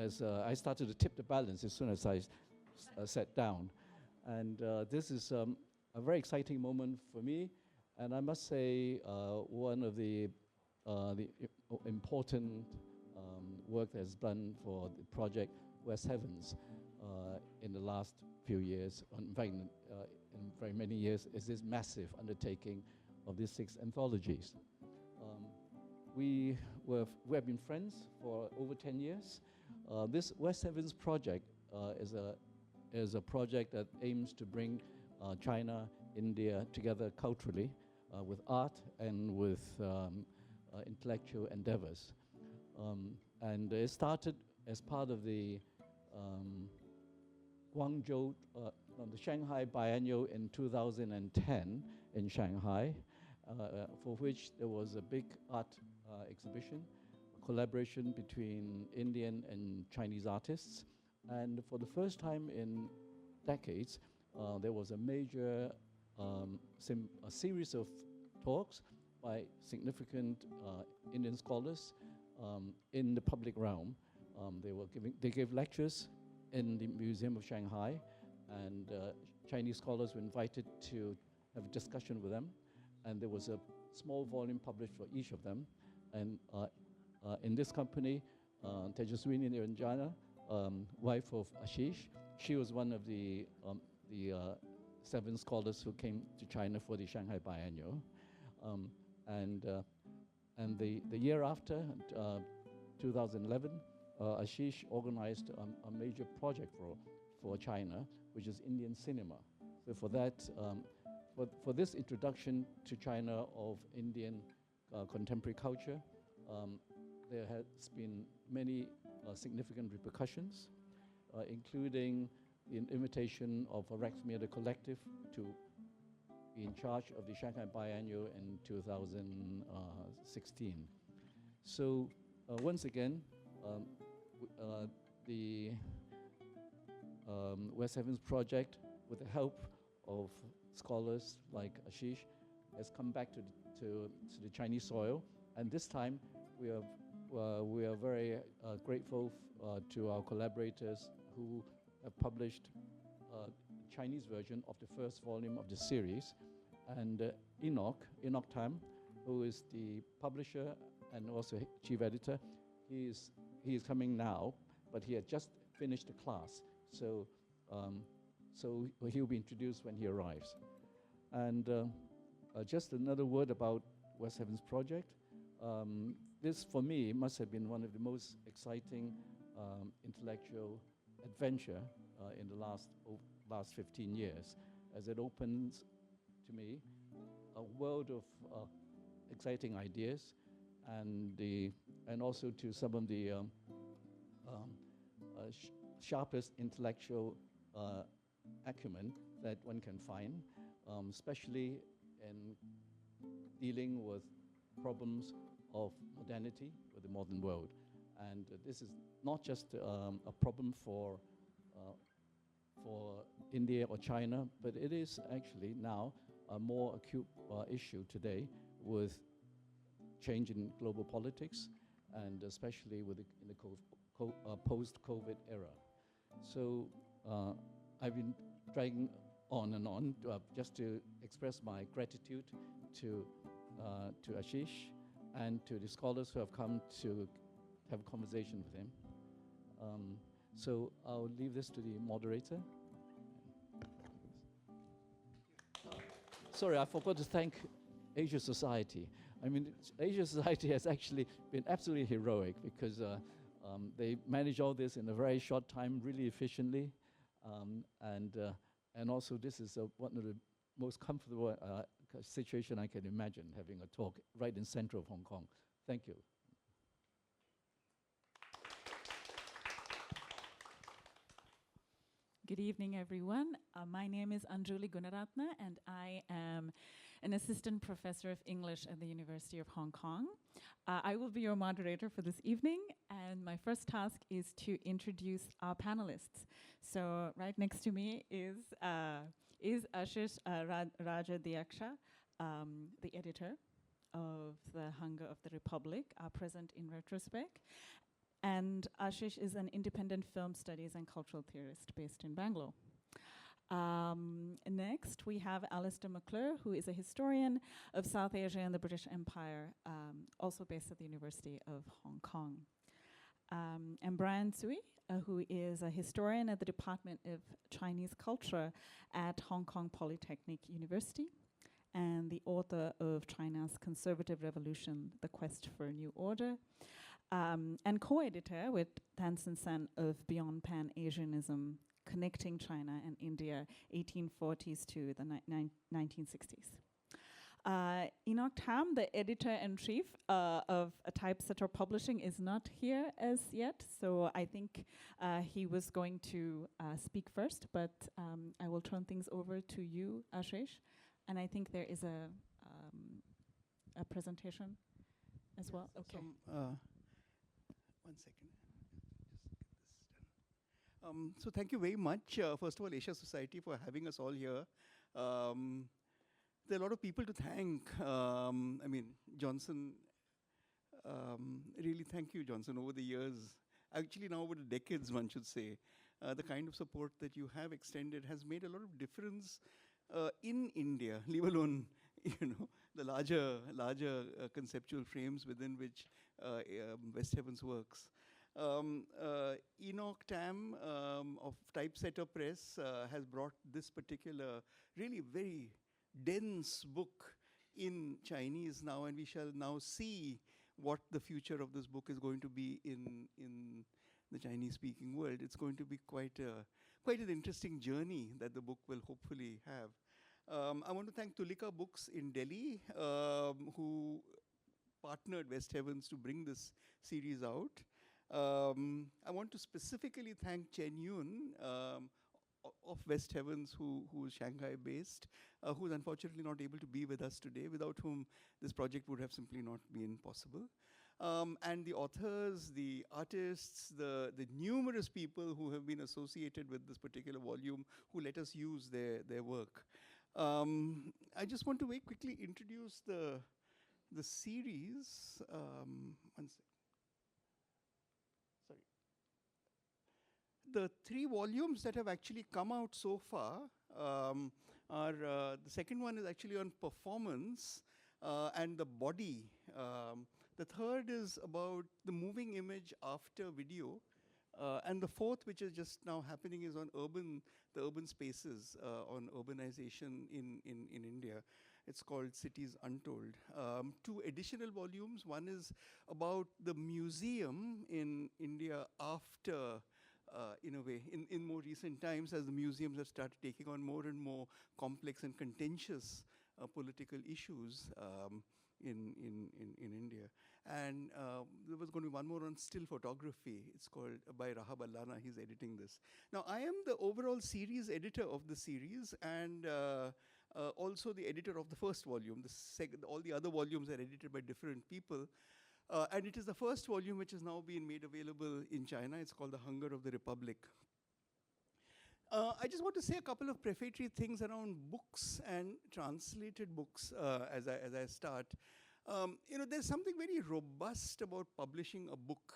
as I started to tip the balance as soon as I sat down. And this is a very exciting moment for me. And I must say, one of the important work that has done for the project West Heavens in the last few years, in fact, in very many years, is this massive undertaking of these 6 anthologies. We have been friends for over 10 years. This West Heavens project is a project that aims to bring China, India together culturally with art and with intellectual endeavors. And it started as part of the Guangzhou, the Shanghai Biennial in 2010 in Shanghai, for which there was a big art exhibition, a collaboration between Indian and Chinese artists. And for the first time in decades, there was a major a series of talks by significant Indian scholars in the public realm. They gave lectures in the Museum of Shanghai, and Chinese scholars were invited to have a discussion with them. And there was a small volume published for each of them. And in this company, Tsui Niranjana, wife of Ashish, she was one of the 7 scholars who came to China for the Shanghai Biennial. And the year after, 2011, Ashish organized a major project for China, which is Indian cinema. So for that, for this introduction to China of Indian contemporary culture, there has been many significant repercussions, including the invitation of Rex Meader Collective to be in charge of the Shanghai Biennial in 2016. So once again, the West Heavens project, with the help of scholars like Ashish, has come back to the Chinese soil. And this time, we are very grateful to our collaborators who have published a Chinese version of the first volume of the series. And Enoch Tam, who is the publisher and also chief editor, he is coming now, but he had just finished the class. So he'll be introduced when he arrives. And just another word about West Heavens project. This, for me, must have been one of the most exciting intellectual adventure in the last 15 years, as it opens to me a world of exciting ideas, and also to some of the sharpest intellectual acumen that one can find, especially in dealing with problems of modernity with the modern world. And this is not just a problem for India or China, but it is actually now a more acute issue today with change in global politics, and especially in the post-COVID era. So I've been dragging on and on just to express my gratitude to Ashish and to the scholars who have come to have a conversation with him. So I'll leave this to the moderator. Sorry, I forgot to thank Asia Society. I mean, Asia Society has actually been absolutely heroic, because they managed all this in a very short time, really efficiently. And also, this is one of the most comfortable situation I can imagine, having a talk right in center of Hong Kong. Thank you. Good evening, everyone. My name is Anjuli Gunaratne, and I am an assistant professor of English at the University of Hong Kong. I will be your moderator for this evening, and my first task is to introduce our panelists. So right next to me is Ashish Rajadhyaksha, the editor of The Hunger of the Republic, present in Retrospect. And Ashish is an independent film studies and cultural theorist based in Bangalore. Next, we have Alastair McClure, who is a historian of South Asia and the British Empire, also based at the University of Hong Kong. And Brian Tsui, who is a historian at the Department of Chinese Culture at Hong Kong Polytechnic University, and the author of China's Conservative Revolution, The Quest for a New Order, and co-editor with Tansen Sen of Beyond Pan-Asianism, Connecting China and India, 1840s to the 1960s. Enoch Tam, the editor-in-chief of Typesetter Publishing, is not here as yet, so I think he was going to speak first, but I will turn things over to you, Ashish, and I think there is a presentation as well. Okay. One second. So thank you very much, first of all, Asia Society, for having us all here. There are a lot of people to thank. I mean, Johnson, really thank you, Johnson, over the years, actually now over the decades, one should say. The kind of support that you have extended has made a lot of difference in India, leave alone, the larger conceptual frames within which West Heavens works. Enoch Tam of Typesetter Press has brought this particular really very dense book in Chinese now, and we shall now see what the future of this book is going to be in the Chinese-speaking world. It's going to be quite an interesting journey that the book will hopefully have. I want to thank Tulika Books in Delhi, who partnered West Heavens to bring this series out. I want to specifically thank Chen Yun of West Heavens, who is Shanghai-based, who is unfortunately not able to be with us today, without whom this project would have simply not been possible. And the authors, the artists, the numerous people who have been associated with this particular volume, who let us use their work. I just want to very quickly introduce the series. One second. The 3 volumes that have actually come out so far are, the second one is actually on performance and the body. The third is about the moving image after video. And the fourth, which is just now happening, is on the urban spaces, on urbanization in India. It's called Cities Untold. 2 additional volumes. One is about the museum in India after, in a way, in more recent times, as the museums have started taking on more and more complex and contentious political issues in India. And there was going to be one more on still photography. It's called by Rahab Allana. He's editing this. Now, I am the overall series editor of the series, and also the editor of the first volume. All the other volumes are edited by different people. And it is the first volume which has now been made available in China. It's called The Hunger of the Republic. I just want to say a couple of prefatory things around books and translated books as I start. There's something very robust about publishing a book,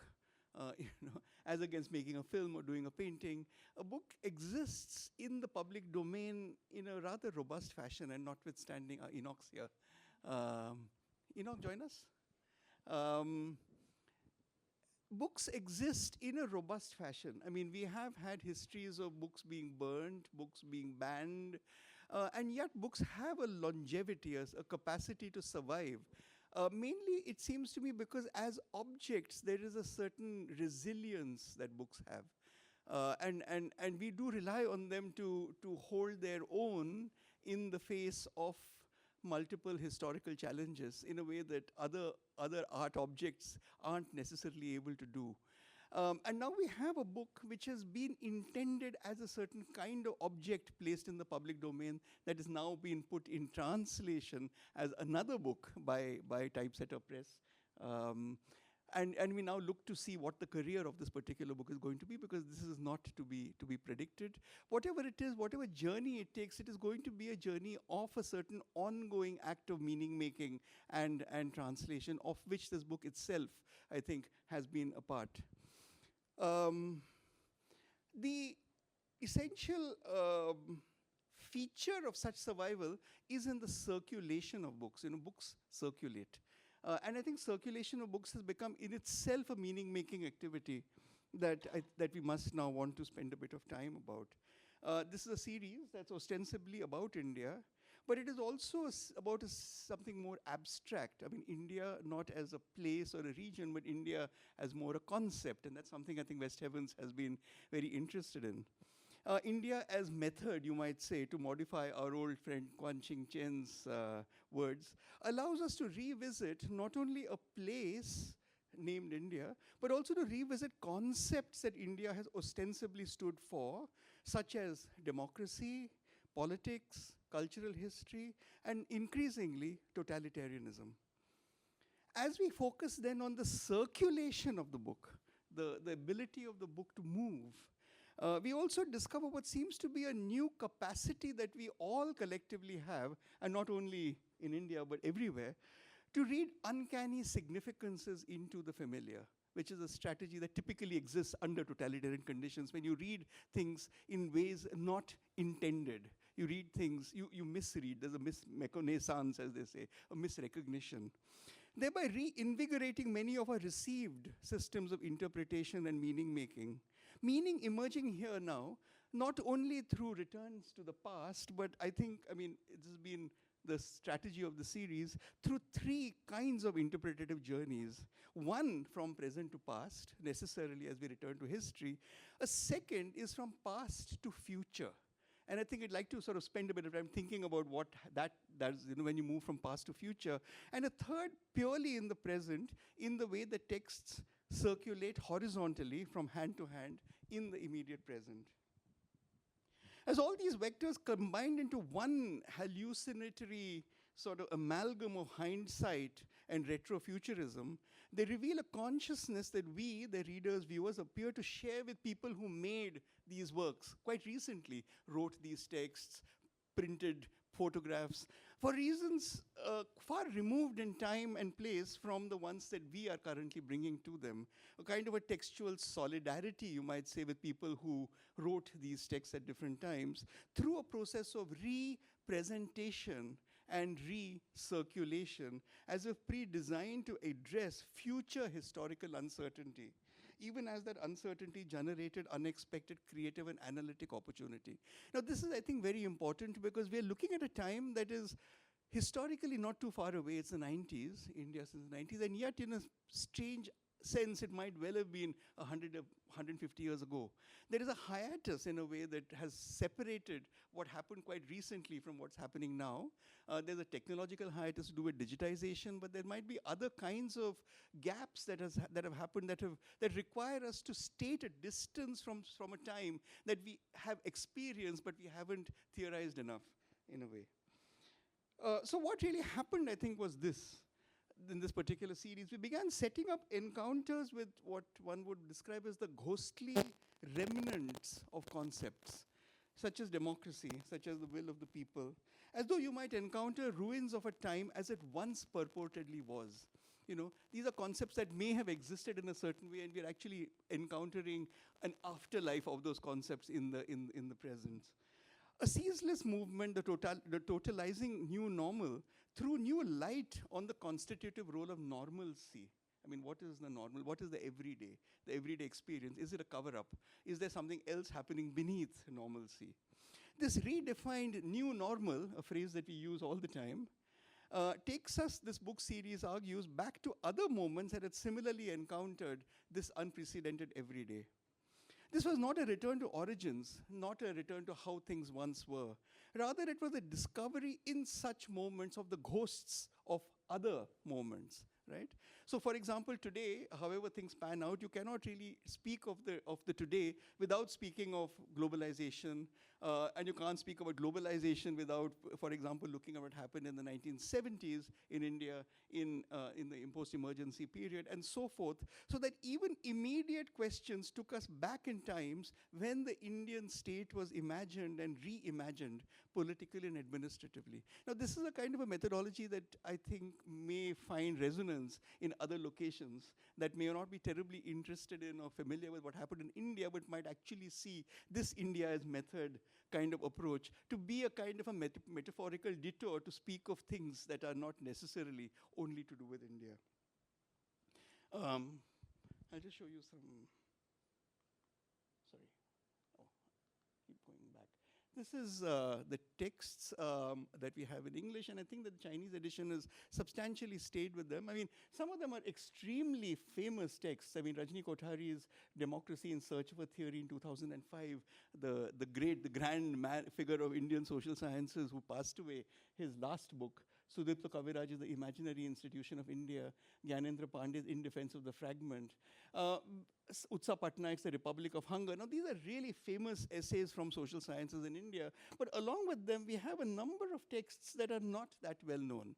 as against making a film or doing a painting. A book exists in the public domain in a rather robust fashion, and notwithstanding Enoch's here. Enoch, join us. Books exist in a robust fashion. I mean, we have had histories of books being burned, books being banned, and yet books have a longevity, a capacity to survive. Mainly, it seems to me, because as objects, there is a certain resilience that books have. And we do rely on them to hold their own in the face of multiple historical challenges in a way that other art objects aren't necessarily able to do. And now we have a book which has been intended as a certain kind of object placed in the public domain that is now being put in translation as another book by Typesetter Press. And we now look to see what the career of this particular book is going to be, because this is not to be predicted. Whatever it is, whatever journey it takes, it is going to be a journey of a certain ongoing act of meaning making and translation, of which this book itself, I think, has been a part. The essential feature of such survival is in the circulation of books. Books circulate. And I think circulation of books has become in itself a meaning-making activity that we must now want to spend a bit of time about. This is a series that's ostensibly about India, but it is also about something more abstract. I mean, India not as a place or a region, but India as more a concept, and that's something I think West Heavens has been very interested in. India as method, you might say, to modify our old friend Quan Ching Chen's words, allows us to revisit not only a place named India, but also to revisit concepts that India has ostensibly stood for, such as democracy, politics, cultural history, and increasingly totalitarianism. As we focus then on the circulation of the book, the ability of the book to move, we also discover what seems to be a new capacity that we all collectively have, and not only in India, but everywhere, to read uncanny significances into the familiar, which is a strategy that typically exists under totalitarian conditions. When you read things in ways not intended, you read things, you misread, there's a misreconnaissance, as they say, a misrecognition, thereby reinvigorating many of our received systems of interpretation and meaning-making. Meaning emerging here now, not only through returns to the past, but I think, it has been the strategy of the series, through three kinds of interpretative journeys. One from present to past, necessarily as we return to history. A second is from past to future. And I think I'd like to sort of spend a bit of time thinking about what that does, when you move from past to future. And a third, purely in the present, in the way that texts circulate horizontally from hand to hand in the immediate present. As all these vectors combined into one hallucinatory sort of amalgam of hindsight and retrofuturism, they reveal a consciousness that we, the readers, viewers, appear to share with people who made these works, quite recently wrote these texts, printed photographs, for reasons far removed in time and place from the ones that we are currently bringing to them. A kind of a textual solidarity, you might say, with people who wrote these texts at different times, through a process of representation and recirculation, as if pre-designed to address future historical uncertainty, even as that uncertainty generated unexpected creative and analytic opportunity. Now, this is, I think, very important because we're looking at a time that is historically not too far away. It's the 90s, India since the 90s, and yet in a strange sense, it might well have been 100 or 150 years ago. There is a hiatus in a way that has separated what happened quite recently from what's happening now. There's a technological hiatus to do with digitization, but there might be other kinds of gaps that have happened that require us to state a distance from a time that we have experienced, but we haven't theorized enough, in a way. So what really happened, I think, was this. In this particular series, we began setting up encounters with what one would describe as the ghostly remnants of concepts, such as democracy, such as the will of the people, as though you might encounter ruins of a time as it once purportedly was. These are concepts that may have existed in a certain way, and we're actually encountering an afterlife of those concepts in the present. A ceaseless movement, the totalizing new normal, threw new light on the constitutive role of normalcy. What is the normal? What is the everyday experience? Is it a cover-up? Is there something else happening beneath normalcy? This redefined new normal, a phrase that we use all the time, takes us, this book series argues, back to other moments that had similarly encountered this unprecedented everyday. This was not a return to origins, not a return to how things once were. Rather, it was a discovery in such moments of the ghosts of other moments, right? So, for example, today, however things pan out, you cannot really speak of the today without speaking of globalization, and you can't speak about globalization without, for example, looking at what happened in the 1970s in India in the post-emergency period, and so forth, so that even immediate questions took us back in times when the Indian state was imagined and reimagined politically and administratively. Now, this is a kind of a methodology that I think may find resonance historians in other locations that may not be terribly interested in or familiar with what happened in India, but might actually see this India as method kind of approach to be a kind of a metaphorical detour to speak of things that are not necessarily only to do with India. I'll just show you some, sorry, oh, keep going back. This is the texts that we have in English, and I think that the Chinese edition has substantially stayed with them. I mean, some of them are extremely famous texts. I mean, Rajni Kothari's Democracy in Search of a Theory in 2005, the grand figure of Indian social sciences who passed away, his last book, Sudipta Kaviraj's The Imaginary Institution of India, Gyanendra Pandey's In Defense of the Fragment, Utsa Patnaik's The Republic of Hunger. Now, these are really famous essays from social sciences in India, but along with them, we have a number of texts that are not that well known.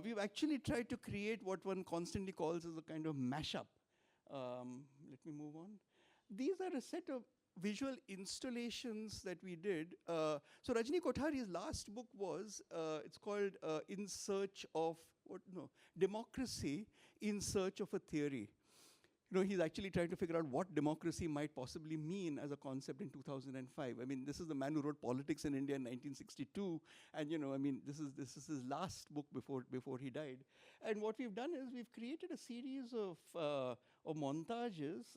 We've actually tried to create what one constantly calls as a kind of mashup. Let me move on. These are a set of visual installations that we did. So Rajni Kothari's last book was, it's called In Search of, Democracy in Search of a Theory. You know, he's actually trying to figure out what democracy might possibly mean as a concept in 2005. I mean, this is the man who wrote Politics in India in 1962, and I mean, this is his last book before he died. And what we've done is we've created a series of montages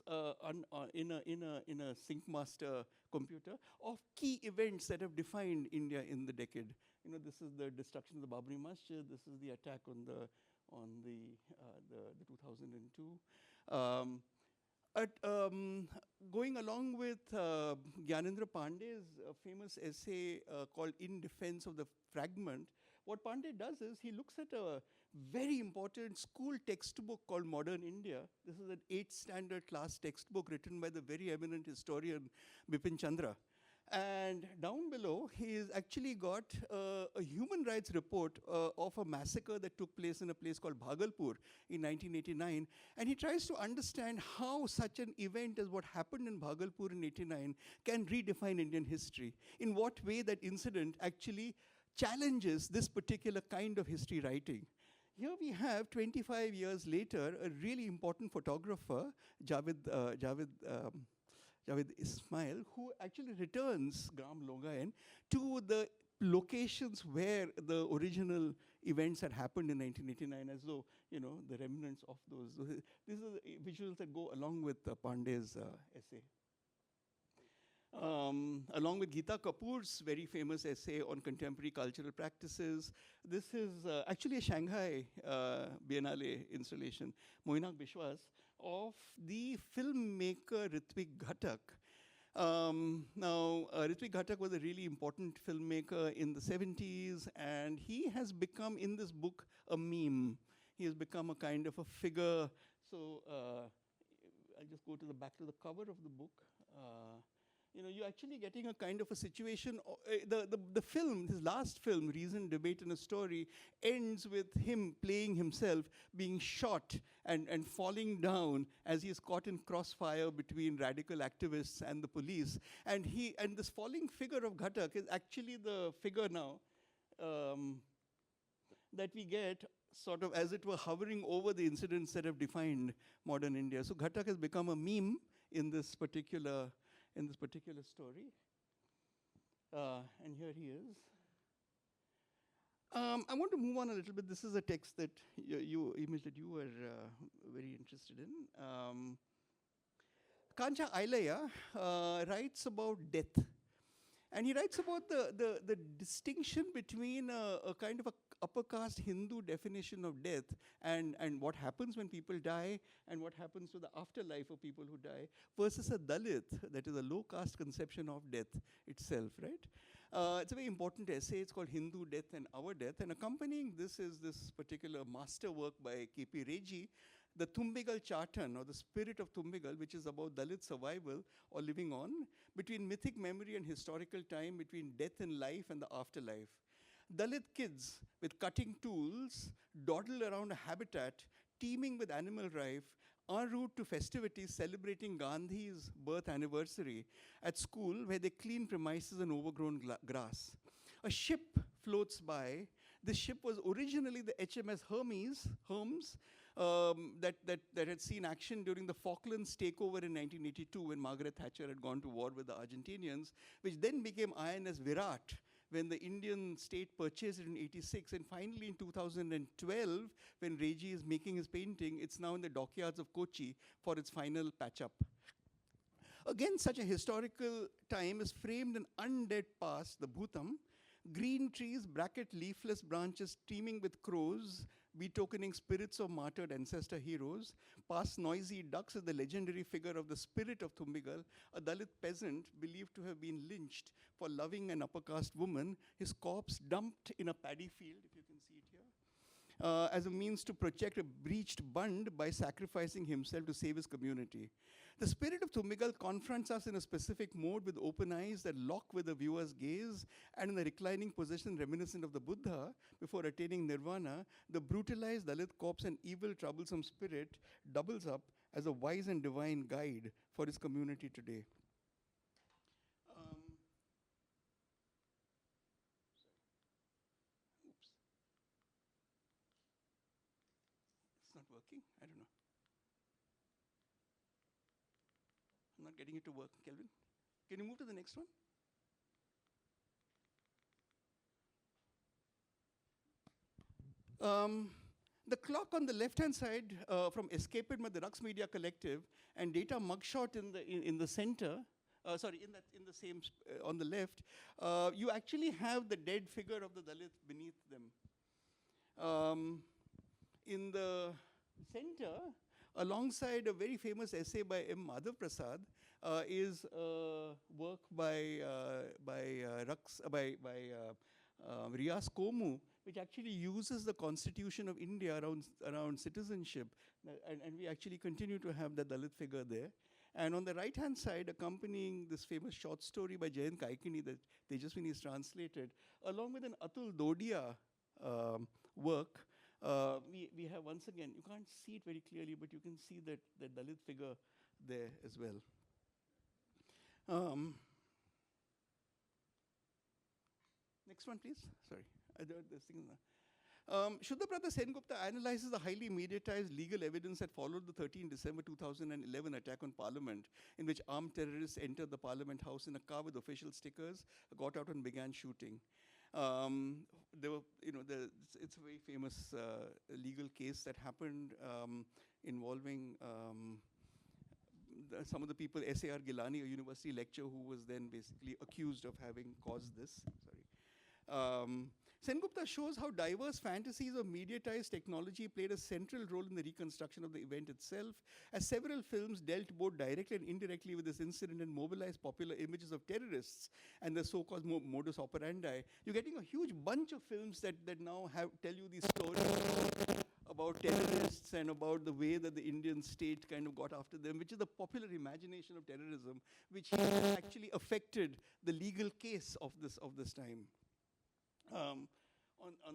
in a SyncMaster computer of key events that have defined India in the decade. You know, this is the destruction of the Babri Masjid. This is the attack on the 2002. Going along with Gyanendra Pandey's famous essay called In Defense of the Fragment, what Pandey does is he looks at a very important school textbook called Modern India. This is an 8th standard class textbook written by the very eminent historian Bipin Chandra. And down below, he's actually got a human rights report of a massacre that took place in a place called Bhagalpur in 1989. And he tries to understand how such an event as what happened in Bhagalpur in 89 can redefine Indian history. In what way that incident actually challenges this particular kind of history writing. Here we have, 25 years later, a really important photographer, Javed Ismail, who actually returns Gram Logayen to the locations where the original events had happened in 1989, as though, the remnants of those. These are the visuals that go along with Pandey's essay. Along with Geeta Kapoor's very famous essay on contemporary cultural practices. This is actually a Shanghai Biennale installation, Moinak Bishwas, of the filmmaker Ritwik Ghatak. Now, Ritwik Ghatak was a really important filmmaker in the 70s, and he has become, in this book, a meme. He has become a kind of a figure. So I'll just go to the back to the cover of the book. You're actually getting a kind of a situation. The film, his last film, Reason, Debate, and a Story, ends with him playing himself being shot and falling down as he is caught in crossfire between radical activists and the police. And this falling figure of Ghatak is actually the figure now that we get sort of, as it were, hovering over the incidents that have defined modern India. So Ghatak has become a meme in this particular story. And here he is. I want to move on a little bit. This is a text that image that you were very interested in. Kancha Ailaya writes about death. And he writes about the distinction between a kind of a upper caste Hindu definition of death and what happens when people die and what happens to the afterlife of people who die versus a Dalit, that is a low caste conception of death itself, right? It's a very important essay. It's called Hindu Death and Our Death. And accompanying this is this particular masterwork by K.P. Reji, the Tumbigal Chartan, or the Spirit of Tumbigal, which is about Dalit survival or living on, between mythic memory and historical time, between death and life and the afterlife. Dalit kids with cutting tools dawdle around a habitat teeming with animal life en route to festivities celebrating Gandhi's birth anniversary at school, where they clean premises and overgrown grass. A ship floats by This ship was originally the HMS Hermes, that had seen action during the Falklands takeover in 1982 when Margaret Thatcher had gone to war with the Argentinians, which then became INS Virat when the Indian state purchased it in 86, and finally in 2012, when Reggie is making his painting, it's now in the dockyards of Kochi for its final patch-up. Again, such a historical time is framed in undead past, the Bhutam, green trees bracket leafless branches teeming with crows, betokening spirits of martyred ancestor heroes. Past noisy ducks is the legendary figure of the spirit of Thumbigal, a Dalit peasant believed to have been lynched for loving an upper caste woman, his corpse dumped in a paddy field, if you can see it here, as a means to protect a breached bund by sacrificing himself to save his community. The spirit of Thumbigal confronts us in a specific mode with open eyes that lock with the viewer's gaze, and in a reclining position reminiscent of the Buddha before attaining nirvana, the brutalized Dalit corpse and evil troublesome spirit doubles up as a wise and divine guide for his community today. Oops. It's not working? I don't know. I'm not getting it to work. Kelvin, can you move to the next one? The clock on the left-hand side from Escapement, the Rux Media Collective, and Data Mugshot in the center. Sorry, in the same on the left, you actually have the dead figure of the Dalit beneath them. In the center, alongside a very famous essay by M. Madhav Prasad, is work by Riaz Komu, which actually uses the Constitution of India around citizenship, and we actually continue to have the Dalit figure there. And on the right-hand side, accompanying this famous short story by Jayant Kaikini that Tejaswini has translated, along with an Atul Dodia work, we have once again, you can't see it very clearly, but you can see that the Dalit figure there as well. Next one, please. Sorry, this thing. Shuddhabrata Sengupta analyzes the highly mediatized legal evidence that followed the 13 December 2011 attack on Parliament, in which armed terrorists entered the Parliament House in a car with official stickers, got out and began shooting. There were, it's a very famous legal case that happened involving some of the people, S.A.R. Gilani, a university lecturer who was then basically accused of having caused this. Sengupta shows how diverse fantasies of mediatized technology played a central role in the reconstruction of the event itself, as several films dealt both directly and indirectly with this incident and mobilized popular images of terrorists and the so-called modus operandi. You're getting a huge bunch of films that now tell you these stories about terrorists and about the way that the Indian state kind of got after them, which is the popular imagination of terrorism, which actually affected the legal case of this time. On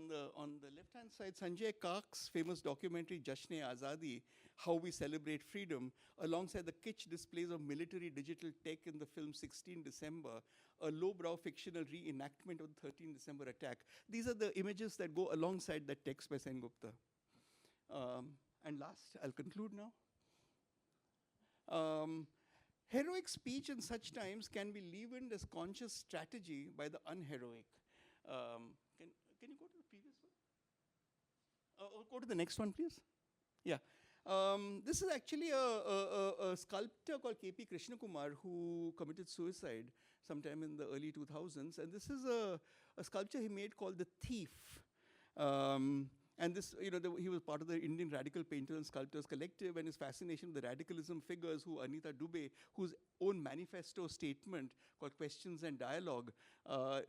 the left-hand side, Sanjay Kak's famous documentary, Jashn-e-Azadi, How We Celebrate Freedom, alongside the kitsch displays of military digital tech in the film 16 December, a lowbrow fictional reenactment of the 13 December attack. These are the images that go alongside that text by Sengupta. And last, I'll conclude now. Heroic speech in such times can be leavened as conscious strategy by the unheroic. Can you go to the previous one? Or go to the next one, please. Yeah. This is actually a sculptor called K.P. Krishnakumar who committed suicide sometime in the early 2000s. And this is a sculpture he made called The Thief. And this, he was part of the Indian Radical Painters and Sculptors Collective, and his fascination with the radicalism figures Anita Dubey, whose own manifesto statement called Questions and Dialogue,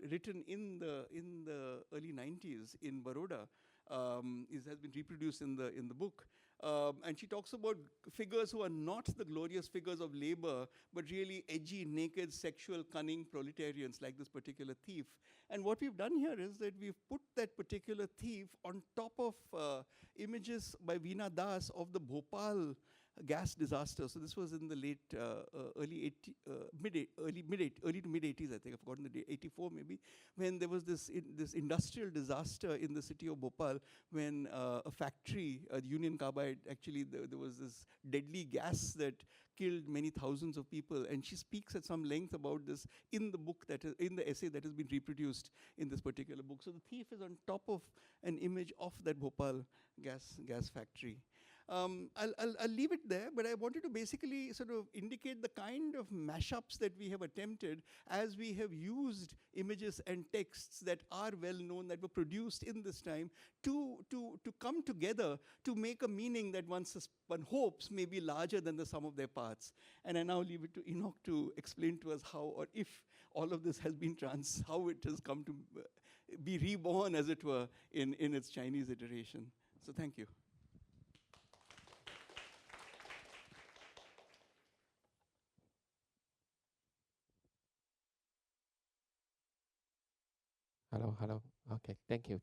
written in the early 90s in Baroda, has been reproduced in the book. And she talks about figures who are not the glorious figures of labor, but really edgy, naked, sexual, cunning proletarians like this particular thief. And what we've done here is that we've put that particular thief on top of images by Veena Das of the Bhopal gas disaster. So this was in the late, early to mid 80s, I think. I've forgotten the date, 84 maybe, when there was this industrial disaster in the city of Bhopal, when a factory, Union Carbide, actually there was this deadly gas that killed many thousands of people. And she speaks at some length about this in the book, in the essay that has been reproduced in this particular book. So the thief is on top of an image of that Bhopal gas factory. I'll leave it there, but I wanted to basically sort of indicate the kind of mashups that we have attempted as we have used images and texts that are well known, that were produced in this time, to come together to make a meaning that one hopes may be larger than the sum of their parts. And I now leave it to Enoch to explain to us how, or if all of this has been how it has come to be reborn, as it were, in its Chinese iteration. So thank you. Hello. Okay, thank you,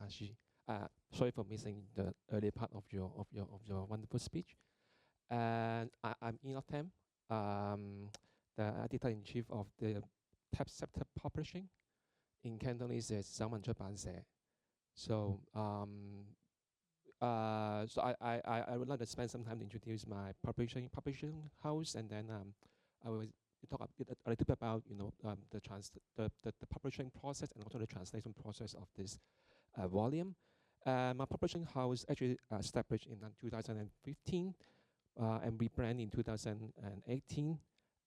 Ashish. Sorry for missing the early part of your wonderful speech. And I'm Enoch Tam, the editor-in-chief of the Typesetter Publishing. In Cantonese, it's 小文出版社. So, I would like to spend some time to introduce my publishing house, and then I will talk a little bit about the publishing process and also the translation process of this volume. My publishing house actually established in 2015 and rebranded in 2018.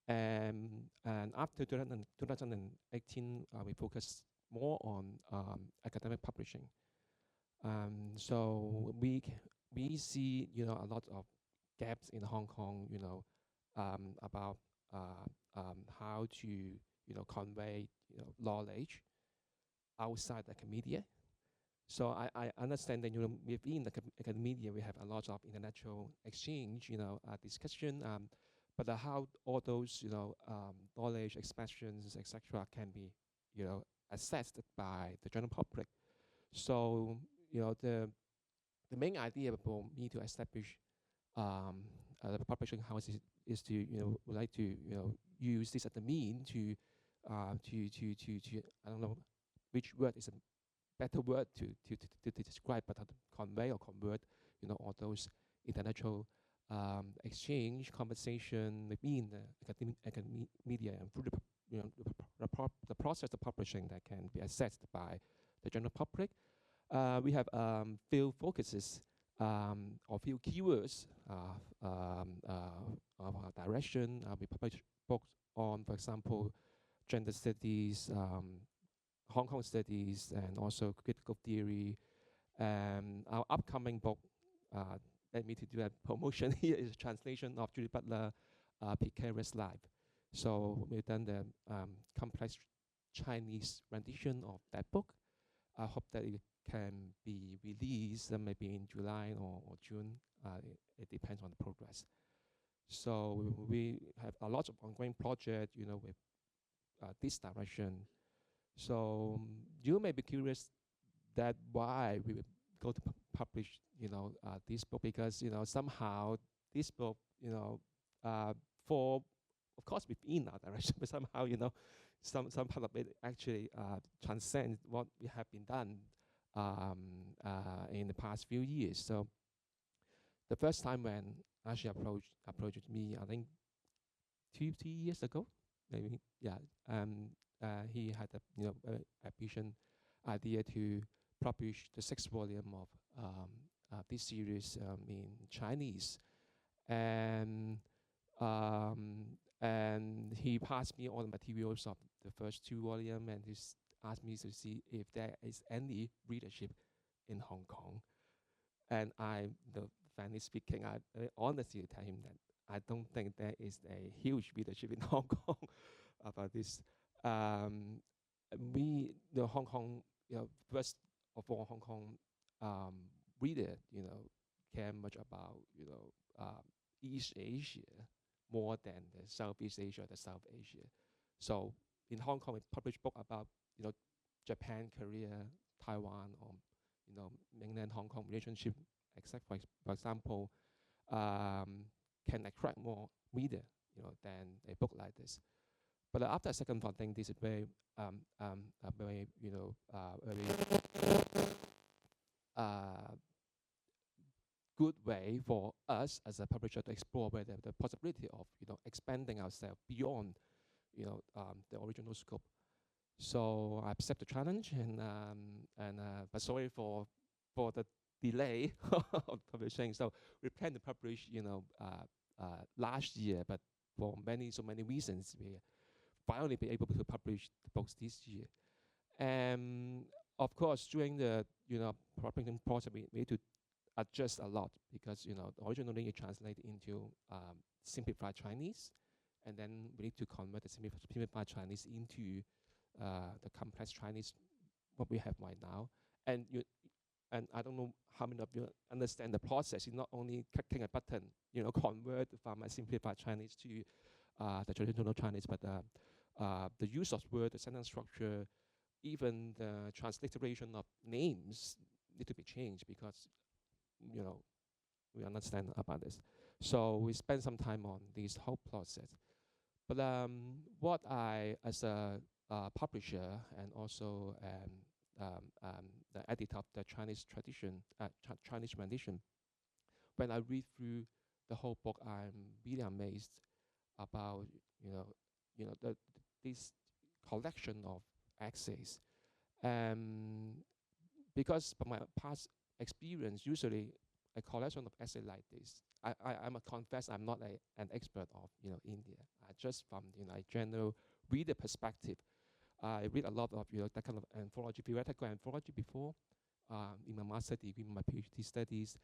And after 2018, we focused more on academic publishing. So we see a lot of gaps in Hong Kong, about how to convey knowledge outside academia. So I understand that within the academia we have a lot of intellectual exchange, discussion, but how all those knowledge, expressions, etc. can be assessed by the general public. So the main idea for me to establish the publishing house is to would like to use this as a mean to I don't know which word is a better word to describe, but to convey or convert all those intellectual exchange, conversation within the academia and through the process of publishing that can be assessed by the general public. We have few focuses or few keywords of our direction. We publish books on, for example, gender studies, Hong Kong studies, and also critical theory. Our upcoming book, let me to do a promotion here, is a translation of Julie Butler, Precarious Life. So we've done the complex Chinese rendition of that book. I hope that it can be released maybe in July or June. It depends on the progress. So we have a lot of ongoing projects, with this direction. So you may be curious that why we would go to publish, this book, because somehow this book, for of course within our direction, but somehow some part of it actually transcends what we have been done in the past few years. So the first time when Ashish approached me, I think 2 years ago, maybe, yeah. He had a vision idea to publish the 6th volume of this series in Chinese, and he passed me all the materials of the first 2 volumes, and he asked me to see if there is any readership in Hong Kong. And frankly speaking, I honestly tell him that I don't think there is a huge readership in Hong Kong about this. Hong Kong, first of all, Hong Kong reader, care much about, East Asia more than the Southeast Asia or the South Asia. So in Hong Kong, we publish book about, Japan, Korea, Taiwan, or, mainland Hong Kong relationship, except for example, can attract more reader, than a book like this. But after a second thought, I think this is very, very, very good way for us as a publisher to explore whether the possibility of, expanding ourselves beyond, the original scope. So I accept the challenge, but sorry for the delay of publishing. So we plan to publish, last year, but for so many reasons, we finally be able to publish the books this year. And of course, during the publishing process, we need to adjust a lot because originally it translated into simplified Chinese, and then we need to convert the simplified Chinese into the complex Chinese what we have right now. And I don't know how many of you understand the process. It's not only clicking a button, convert from a simplified Chinese to the traditional Chinese, but the use of word, the sentence structure, even the transliteration of names need to be changed because, we understand about this. So we spend some time on this whole process. But what I, as a publisher and also the editor of the Chinese tradition, Chinese rendition, when I read through the whole book, I'm really amazed about this collection of essays, because from my past experience, usually a collection of essays like this, I must confess I'm not an expert of India. Just from a general reader perspective, I read a lot of that kind of anthology, theoretical anthology before in my master degree, in my PhD studies.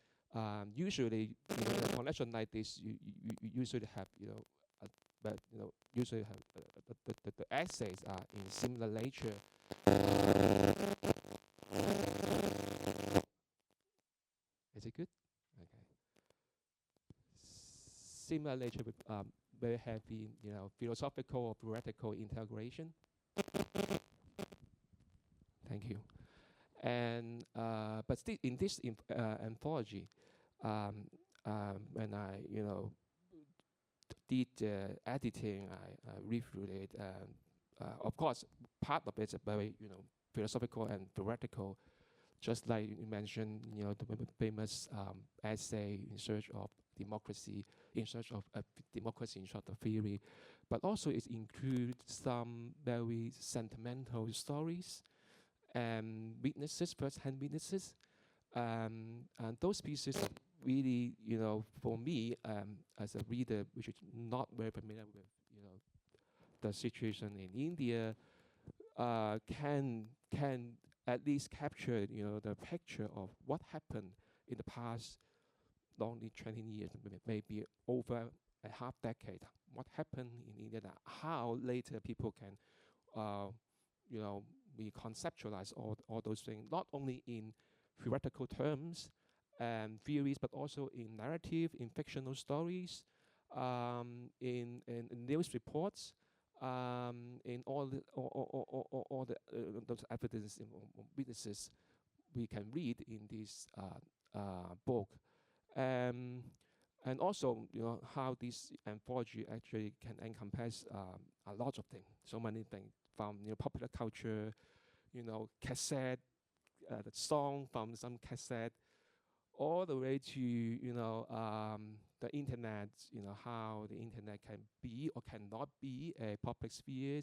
Usually, in a collection like this, you usually have usually have the essays are in similar nature. Is it good? Okay. Similar nature with very heavy, philosophical or theoretical integration. Thank you. And but still, in this anthology, when I did editing, I read through it. Of course, part of it is very philosophical and theoretical. Just like you mentioned, the famous essay in search of democracy, in search of democracy in short of theory, but also it includes some very sentimental stories and witnesses, first-hand witnesses, and those pieces really, for me as a reader, which is not very familiar with, the situation in India, can at least capture, the picture of what happened in the past, not only 20 years, maybe over a half decade. What happened in India? How later people can, we conceptualize all those things, not only in theoretical terms and theories, but also in narrative, in fictional stories, in news reports, in all the those evidence and witnesses we can read in this book, and also how this anthology actually can encompass a lot of things, so many things from popular culture, cassette, the song from some cassette, all the way to the internet, how the internet can be or cannot be a public sphere,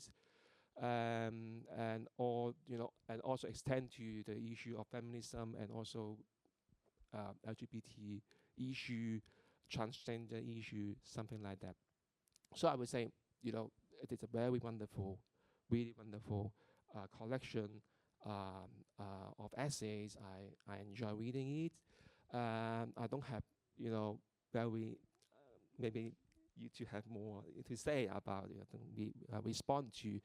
and also extend to the issue of feminism and also LGBT issue, transgender issue, something like that. So I would say, it is a very wonderful, really wonderful collection of essays. I enjoy reading it. I don't have, very maybe you two have more to say about it. We respond to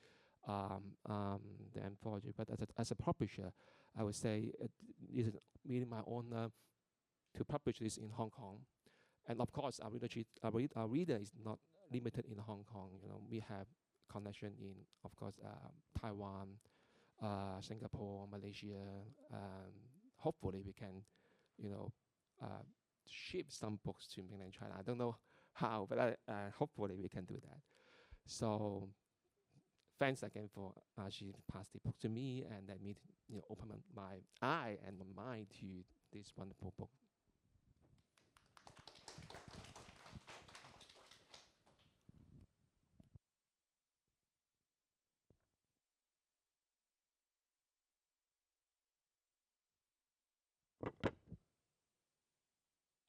the anthology, but as a publisher, I would say it is really my honor to publish this in Hong Kong. And of course, our reader is not limited in Hong Kong. We have connection in, of course, Taiwan, Singapore, Malaysia. Hopefully, we can, ship some books to mainland China. I don't know how, but hopefully we can do that. So thanks again for she passed the book to me and let me open my eye and my mind to this wonderful book.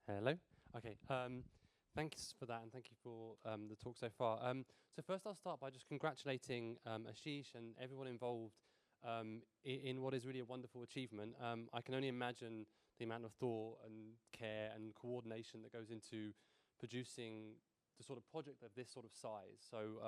Hello. Okay. Thanks for that, and thank you for the talk so far. So first, I'll start by just congratulating Ashish and everyone involved in what is really a wonderful achievement. I can only imagine the amount of thought and care and coordination that goes into producing the sort of project of this sort of size. So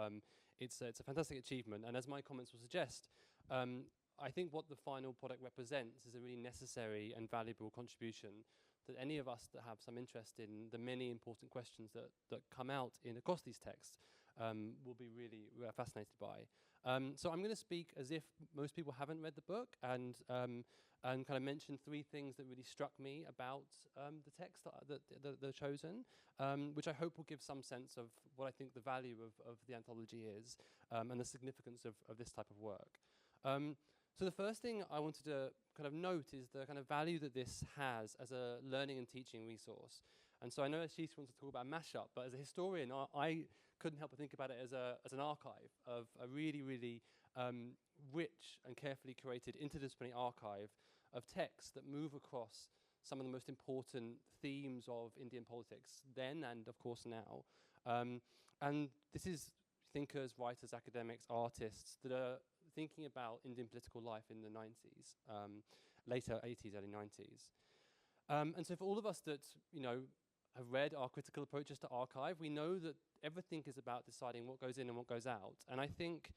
it's a fantastic achievement, and as my comments will suggest, I think what the final product represents is a really necessary and valuable contribution that any of us that have some interest in the many important questions that come out across these texts will be really fascinated by. So I'm going to speak as if most people haven't read the book and kind of mention three things that really struck me about the text that they're chosen, which I hope will give some sense of what I think the value of the anthology is and the significance of this type of work. So the first thing I wanted to kind of note is the kind of value that this has as a learning and teaching resource. And so I know Ashish wants to talk about mashup, but as a historian, I couldn't help but think about it as an archive of a really, really rich and carefully curated interdisciplinary archive of texts that move across some of the most important themes of Indian politics then and, of course, now. And this is thinkers, writers, academics, artists that are thinking about Indian political life in the 90s, later 80s, early 90s. And so for all of us that, have read our critical approaches to archive, we know that everything is about deciding what goes in and what goes out. And I think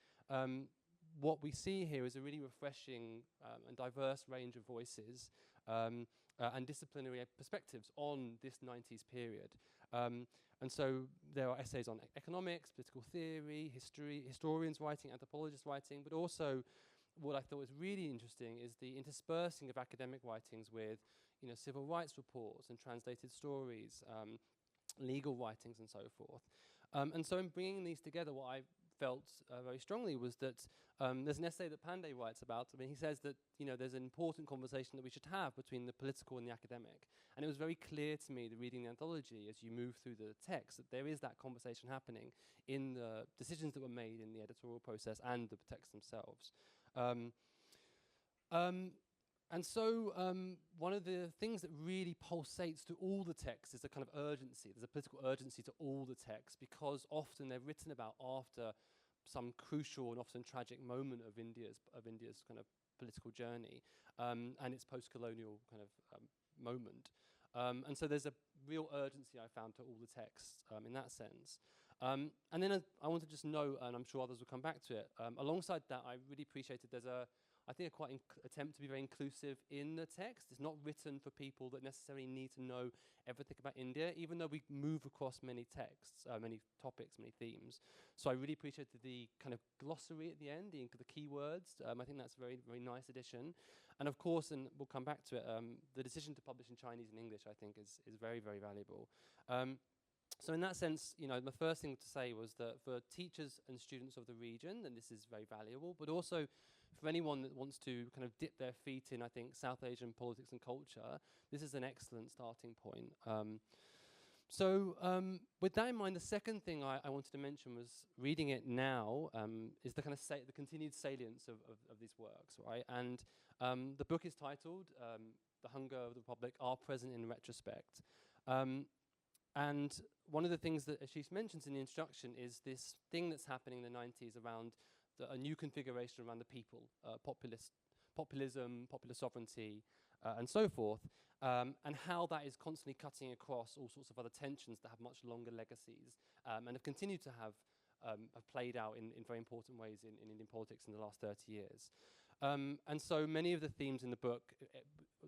what we see here is a really refreshing and diverse range of voices and disciplinary perspectives on this 90s period. And so there are essays on economics, political theory, history, historians writing, anthropologists writing, but also what I thought was really interesting is the interspersing of academic writings with, civil rights reports and translated stories, legal writings and so forth. And so in bringing these together, what I felt very strongly was that there's an essay that Pandey writes about. I mean, he says that, there's an important conversation that we should have between the political and the academic. And it was very clear to me, reading the anthology, as you move through the text, that there is that conversation happening in the decisions that were made in the editorial process and the texts themselves. And so one of the things that really pulsates to all the texts is a kind of urgency. There's a political urgency to all the texts because often they're written about after some crucial and often tragic moment of India's kind of political journey and its post-colonial kind of moment. And so there's a real urgency I found to all the texts in that sense. And then I want to just note, and I'm sure others will come back to it, alongside that I really appreciated there's I think a quite attempt to be very inclusive in the text. It's not written for people that necessarily need to know everything about India, even though we move across many texts, many topics, many themes. So I really appreciated the kind of glossary at the end, the keywords. I think that's a very, very nice addition. And of course, and we'll come back to it, the decision to publish in Chinese and English, I think, is very, very valuable. So in that sense, the first thing to say was that for teachers and students of the region, then this is very valuable, but also for anyone that wants to kind of dip their feet in, I think, South Asian politics and culture, this is an excellent starting point. So with that in mind, the second thing I wanted to mention was reading it now is the kind of the continued salience of these works, right? And the book is titled The Hunger of the Republic Are Present in Retrospect. And one of the things that Ashish mentions in the introduction is this thing that's happening in the 90s around a new configuration around the people, populism, popular sovereignty, and so forth, and how that is constantly cutting across all sorts of other tensions that have much longer legacies and have continued to have played out in very important ways in Indian politics in the last 30 years. And so many of the themes in the book,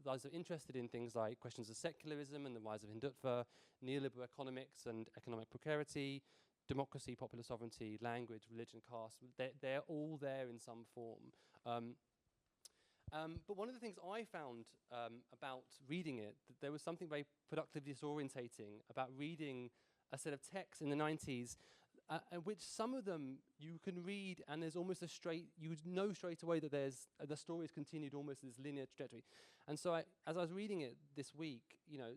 those are interested in things like questions of secularism and the rise of Hindutva, neoliberal economics and economic precarity, democracy, popular sovereignty, language, religion, caste, they're all there in some form. But one of the things I found about reading it, that there was something very productively disorientating about reading a set of texts in the 90s, in which some of them you can read and there's almost a straight, you would know straight away that there's the story is continued almost this linear trajectory. And so as I was reading it this week, you know,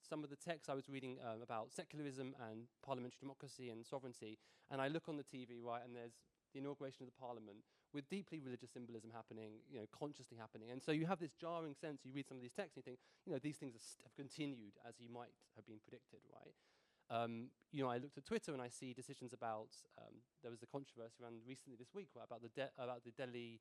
some of the texts I was reading about secularism and parliamentary democracy and sovereignty, and I look on the TV, right, and there's the inauguration of the parliament with deeply religious symbolism happening, you know, consciously happening. And so you have this jarring sense, you read some of these texts and you think, you know, these things have continued as you might have been predicted, right? You know, I looked at Twitter and I see decisions about, there was a controversy around recently this week about the Delhi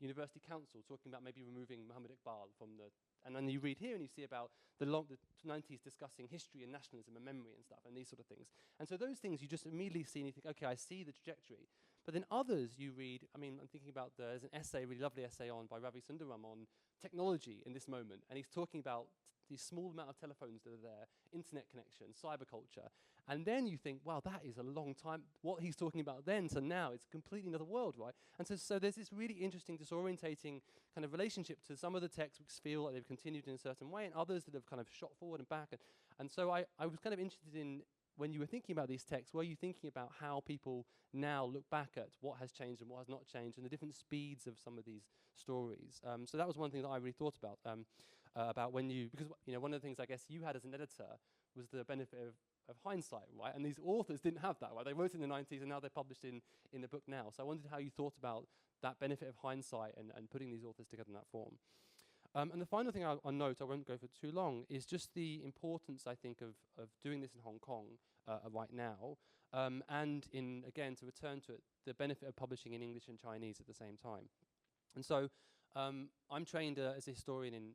University Council talking about maybe removing Muhammad Iqbal from the, and then you read here and you see about the 90s discussing history and nationalism and memory and stuff and these sort of things. And so those things you just immediately see and you think, okay, I see the trajectory. But then others you read, I mean, I'm thinking about, there's an essay, a really lovely essay by Ravi Sundaram on technology in this moment. And he's talking about the small amount of telephones that are there, internet connection, cyber culture. And then you think, wow, that is a long time. What he's talking about then to now, it's completely another world, right? And so there's this really interesting, disorientating kind of relationship to some of the texts which feel like they've continued in a certain way and others that have kind of shot forward and back. And so I was kind of interested in, when you were thinking about these texts, were you thinking about how people now look back at what has changed and what has not changed and the different speeds of some of these stories? So that was one thing that I really thought about when you, because you know, one of the things I guess you had as an editor was the benefit of hindsight, right? And these authors didn't have that, right? They wrote in the 90s and now they're published in the book now. So I wondered how you thought about that benefit of hindsight and putting these authors together in that form. And the final thing I'll note, I won't go for too long, is just the importance, I think, of doing this in Hong Kong right now. And again, to return to it, the benefit of publishing in English and Chinese at the same time. And so I'm trained as a historian in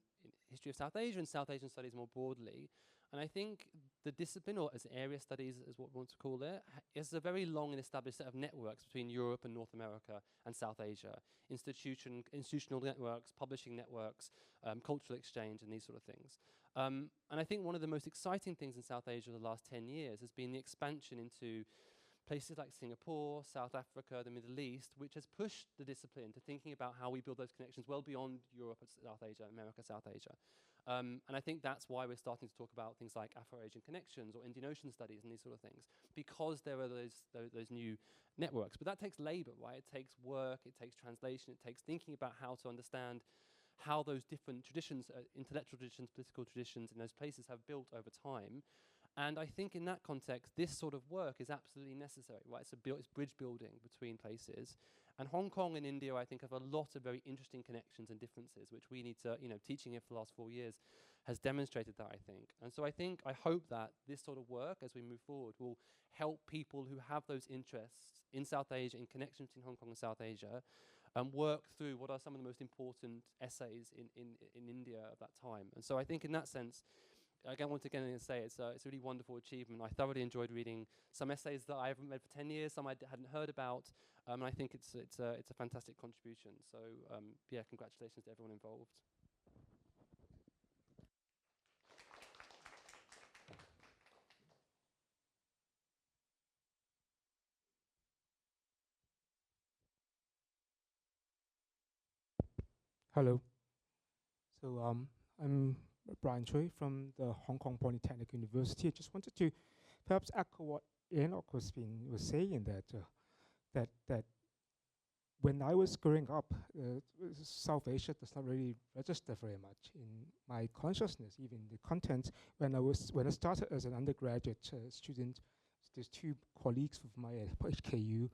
history of South Asia and South Asian studies more broadly. And I think the discipline, or as area studies is what we want to call it, is a very long and established set of networks between Europe and North America and South Asia. Institutional networks, publishing networks, cultural exchange, and these sort of things. And I think one of the most exciting things in South Asia the last 10 years has been the expansion into places like Singapore, South Africa, the Middle East, which has pushed the discipline to thinking about how we build those connections well beyond Europe and South Asia, America, South Asia. And I think that's why we're starting to talk about things like Afro-Asian connections or Indian Ocean studies and these sort of things, because there are those new networks. But that takes labor, right? It takes work, it takes translation, it takes thinking about how to understand how those different traditions, intellectual traditions, political traditions in those places have built over time. And I think in that context, this sort of work is absolutely necessary, right? It's bridge building between places. And Hong Kong and India, I think, have a lot of very interesting connections and differences, which we need to, you know, teaching it for the last 4 years has demonstrated that, I think. And so I hope that this sort of work, as we move forward, will help people who have those interests in South Asia, in connections between Hong Kong and South Asia, work through what are some of the most important essays in India of that time. And so I think in that sense, again, once again, I'm going to say it's a really wonderful achievement. I thoroughly enjoyed reading some essays that I haven't read for 10 years, some I hadn't heard about, and I think it's a fantastic contribution. So yeah, congratulations to everyone involved. Hello. So I'm Brian Tsui from the Hong Kong Polytechnic University. I just wanted to perhaps echo what Enoch was saying, that when I was growing up, South Asia does not really register very much in my consciousness, even the content. When I started as an undergraduate student, there's two colleagues of mine at HKU,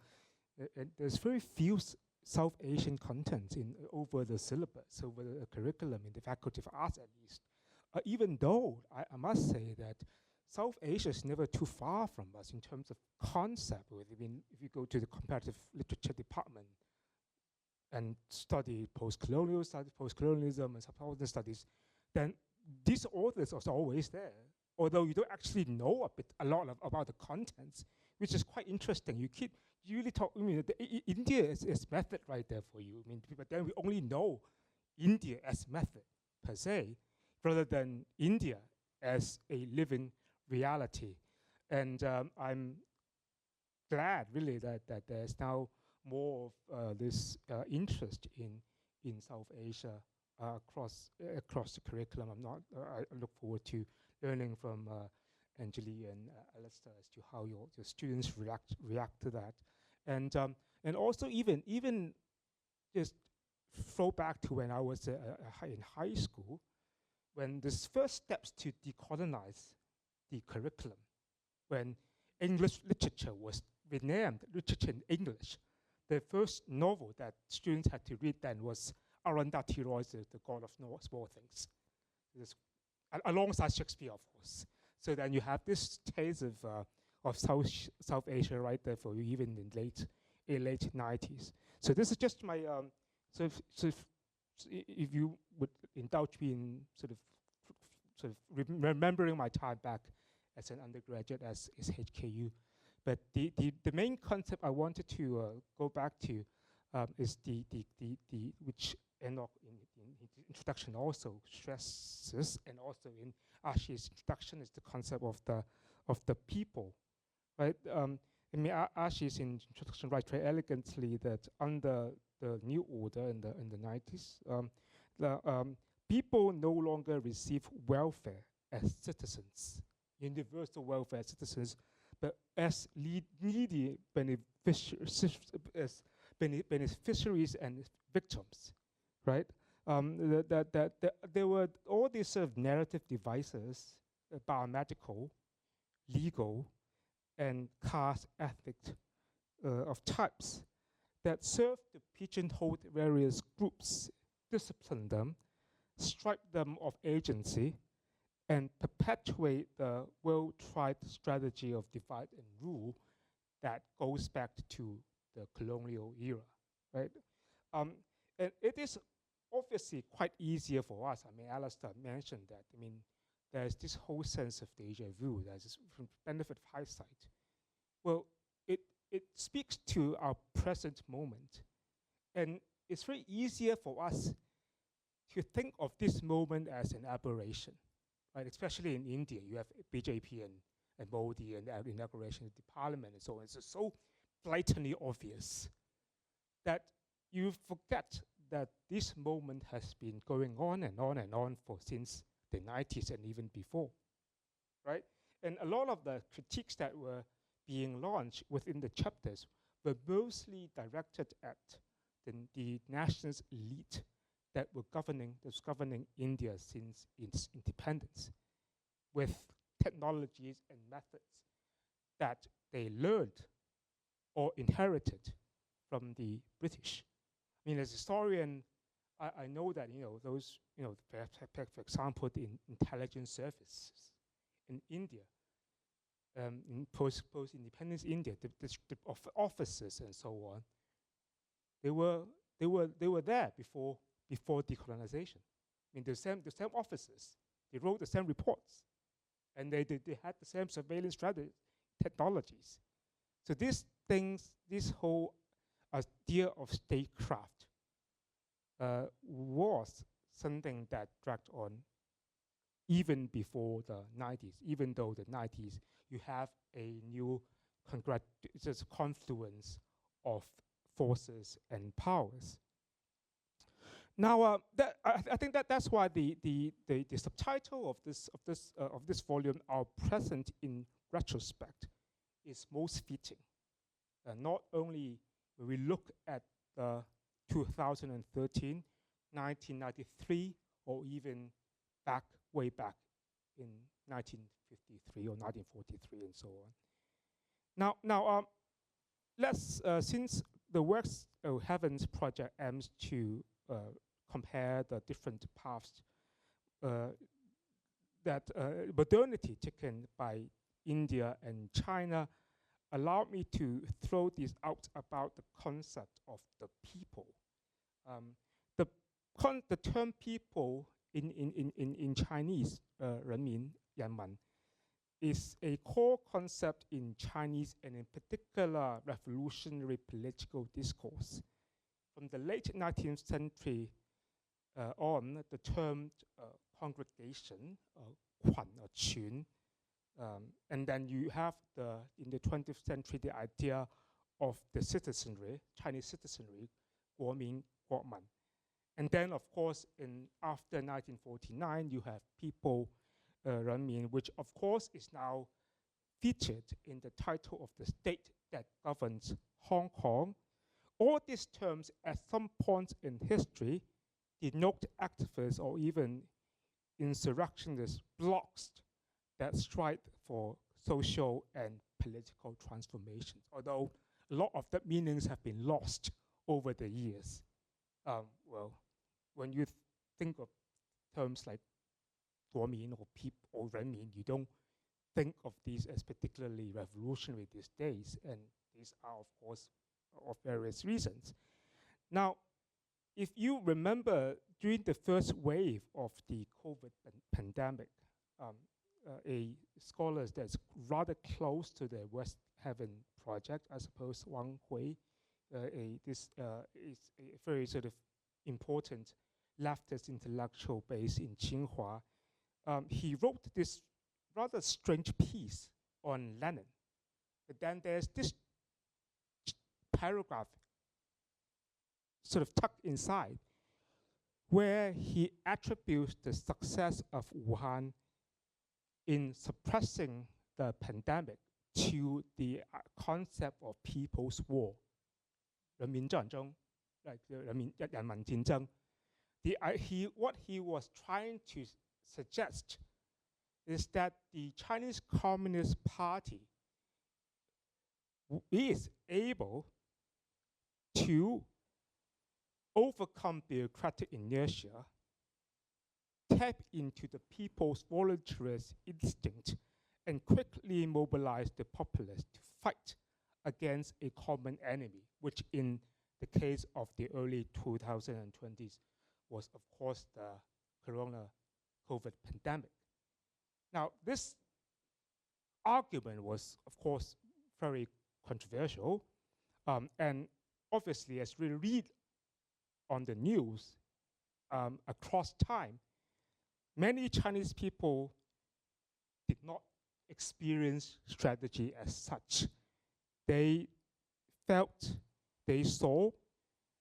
and there's very few South Asian content over the syllabus, over the curriculum in the Faculty of Arts at least. Even though I must say that South Asia is never too far from us in terms of concept. I mean, if you go to the comparative literature department and study post-colonialism and subcontinental studies, then these authors are always there, although you don't actually know a lot about the contents, which is quite interesting. You really talk, I mean, India is method right there for you. I mean, but then we only know India as method per se, rather than India as a living reality. And I'm glad really that there's now more of this interest in in South Asia across the curriculum. I look forward to learning from Anjuli and Alastair as to how your students react to that, and also even just throw back to when I was in high school, when the first steps to decolonize the curriculum, when English literature was renamed Literature in English. The first novel that students had to read then was Arundhati Roy's The God of Small Things, alongside Shakespeare, of course. So then you have this taste of South Asia right there for you, even in late 90s. So this is just my so if you would indulge me in sort of remembering my time back as an undergraduate as HKU. But the main concept I wanted to go back to is the which Enoch in his introduction also stresses, and also in Ashish's introduction, is the concept of the people, right? I mean, Ashish in introduction writes very elegantly that under the New Order in the 90s, people no longer receive welfare as citizens, universal welfare as citizens, but as needy beneficiaries and victims, right? That there were all these sort of narrative devices, biomedical, legal, and caste ethnic of types that serve to pigeonhole various groups, discipline them, stripe them of agency, and perpetuate the well-tried strategy of divide and rule that goes back to the colonial era, right? And it is obviously quite easier for us. I mean, Alastair mentioned that. I mean, there's this whole sense of deja vu. There's this benefit of hindsight. Well, it speaks to our present moment, and it's very easier for us to think of this moment as an aberration, right? Especially in India, you have BJP and Modi and the inauguration of the parliament and so on. It's so blatantly obvious that you forget that this moment has been going on and on and on since the 90s and even before, right? And a lot of the critiques that were being launched within the chapters were mostly directed at the nationalist elite that was governing India since its independence, with technologies and methods that they learned or inherited from the British. I mean, as a historian, I know that those for example, the intelligence services in India, in post-independence India, the officers and so on, they were there before decolonization. I mean, the same officers, they wrote the same reports, and they had the same surveillance technologies. So these things, this whole idea of statecraft was something that dragged on even before the 90s, even though the 90s, you have a new confluence of forces and powers. Now, I think that's why the subtitle of this volume, Our Present in Retrospect, is most fitting. Not only when we look at the 2013, 1993, or even way back in 1953 or 1943 and so on. Now, let's since the Works of Heavens project aims to compare the different paths that modernity taken by India and China, allow me to throw this out about the concept of the people. The term people in Chinese, 人民, 人民, is a core concept in Chinese and in particular revolutionary political discourse. From the late 19th century on, the term congregation, 群 or 群, and then you have in the 20th century the idea of the citizenry, Chinese citizenry, 国民, 国民. And then, of course, after 1949, you have People, Renmin, which, of course, is now featured in the title of the state that governs Hong Kong. All these terms, at some point in history, denote activists or even insurrectionist blocs that strive for social and political transformations, although a lot of the meanings have been lost over the years. Well, when you think of terms like Guomin or Peep or Renmin, you don't think of these as particularly revolutionary these days, and these are, of course, of various reasons. Now, if you remember, during the first wave of the COVID pandemic, a scholar that's rather close to the West Heaven Project, I suppose, Wang Hui, this is a very sort of important leftist intellectual based in Tsinghua. He wrote this rather strange piece on Lenin. But then there's this paragraph sort of tucked inside where he attributes the success of Wuhan in suppressing the pandemic to the concept of people's war, 人民战争, like 人民战争. What he was trying to suggest is that the Chinese Communist Party is able to overcome bureaucratic inertia, tap into the people's voluntarist instinct, and quickly mobilize the populace to fight against a common enemy, which in the case of the early 2020s was, of course, the COVID pandemic. Now, this argument was, of course, very controversial, and obviously, as we read on the news across time, many Chinese people did not experience strategy as such. They felt, they saw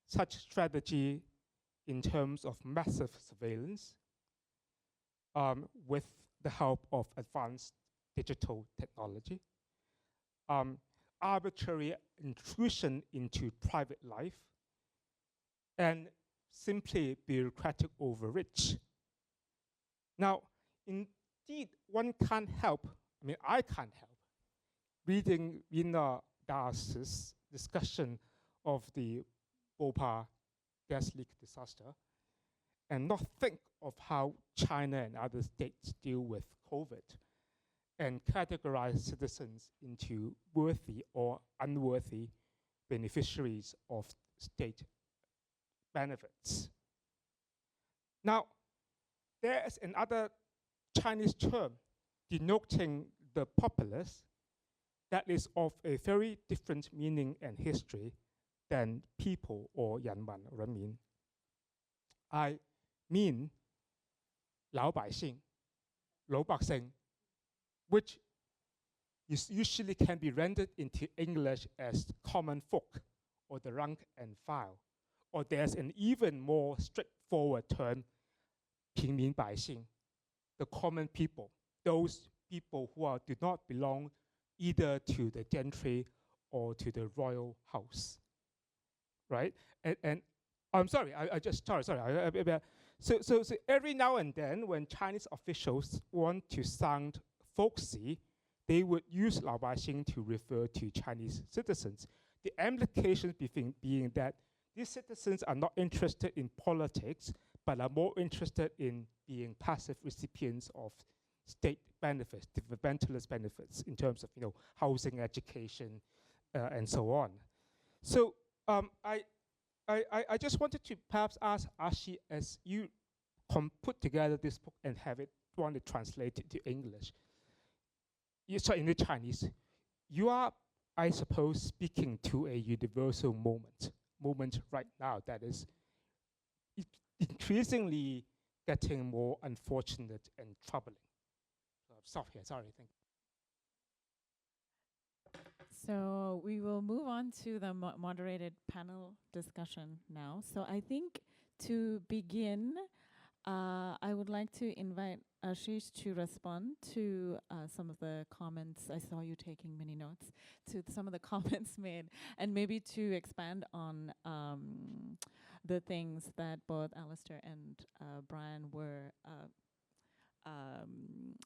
such strategy in terms of massive surveillance with the help of advanced digital technology, arbitrary intrusion into private life, and simply bureaucratic overreach. Now, indeed, one can't help, I can't help, reading Enoch Tam's discussion of the Bhopal gas leak disaster and not think of how China and other states deal with COVID and categorize citizens into worthy or unworthy beneficiaries of state benefits. Now, there is another Chinese term denoting the populace that is of a very different meaning and history than people or 人民, 人民. I mean 老百姓, 老百姓, which is usually can be rendered into English as common folk or the rank and file. Or there's an even more straightforward term, 平民百姓, the common people, those people who do not belong either to the gentry or to the royal house, right? And I'm sorry, So every now and then, when Chinese officials want to sound folksy, they would use 老百姓 to refer to Chinese citizens. The implication being that these citizens are not interested in politics, but are more interested in being passive recipients of state benefits, developmentalist benefits in terms of housing, education, and so on. So I just wanted to perhaps ask Ashi, as you put together this book and want to translate it to English, in the Chinese, you are, I suppose, speaking to a universal moment right now that is increasingly getting more unfortunate and troubling. I'll stop here, sorry, thank you. So we will move on to the moderated panel discussion now. So I think To begin, I would like to invite Ashish to respond to some of the comments. I saw you taking many notes, to some of the comments made, and maybe to expand on the things that both Alastair and Brian were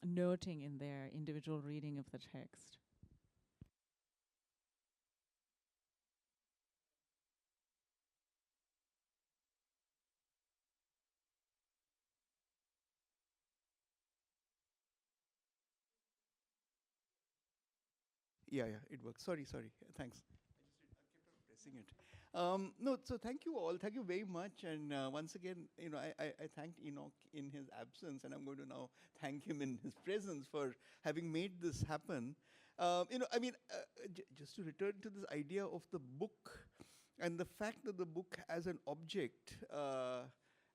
noting in their individual reading of the text. Yeah, it works. Sorry, thanks. I kept on pressing it. No, so thank you all. Thank you very much. And once again, I thanked Enoch in his absence, and I'm going to now thank him in his presence for having made this happen. Just to return to this idea of the book and the fact that the book as an object,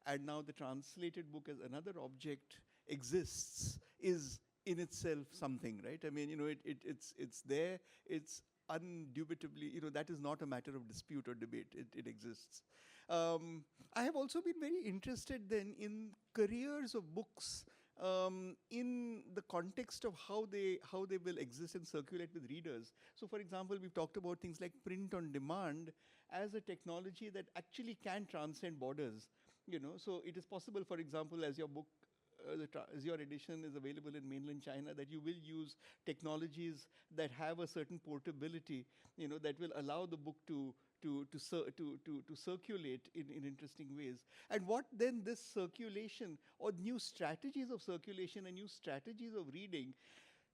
and now the translated book as another object exists, is in itself something, right? I mean, it's there. It's undubitably, that is not a matter of dispute or debate. It exists. I have also been very interested then in careers of books in the context of how they will exist and circulate with readers. So, for example, we've talked about things like print on demand as a technology that actually can transcend borders. So it is possible, for example, as your book. As your edition is available in mainland China, that you will use technologies that have a certain portability, that will allow the book to circulate in interesting ways. And what then this circulation or new strategies of circulation and new strategies of reading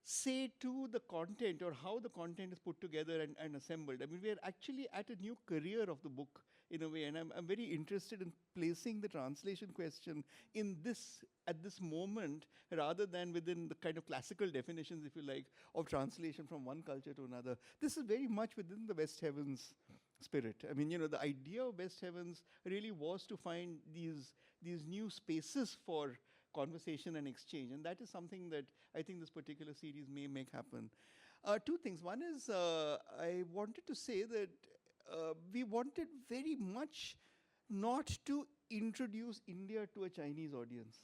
say to the content, or how the content is put together and assembled. I mean, we are actually at a new career of the book in a way, and I'm very interested in placing the translation question at this moment, rather than within the kind of classical definitions, if you like, of translation from one culture to another. This is very much within the West Heavens spirit. I mean, the idea of West Heavens really was to find these new spaces for conversation and exchange, and that is something that I think this particular series may make happen. Two things. One is I wanted to say that we wanted very much not to introduce India to a Chinese audience.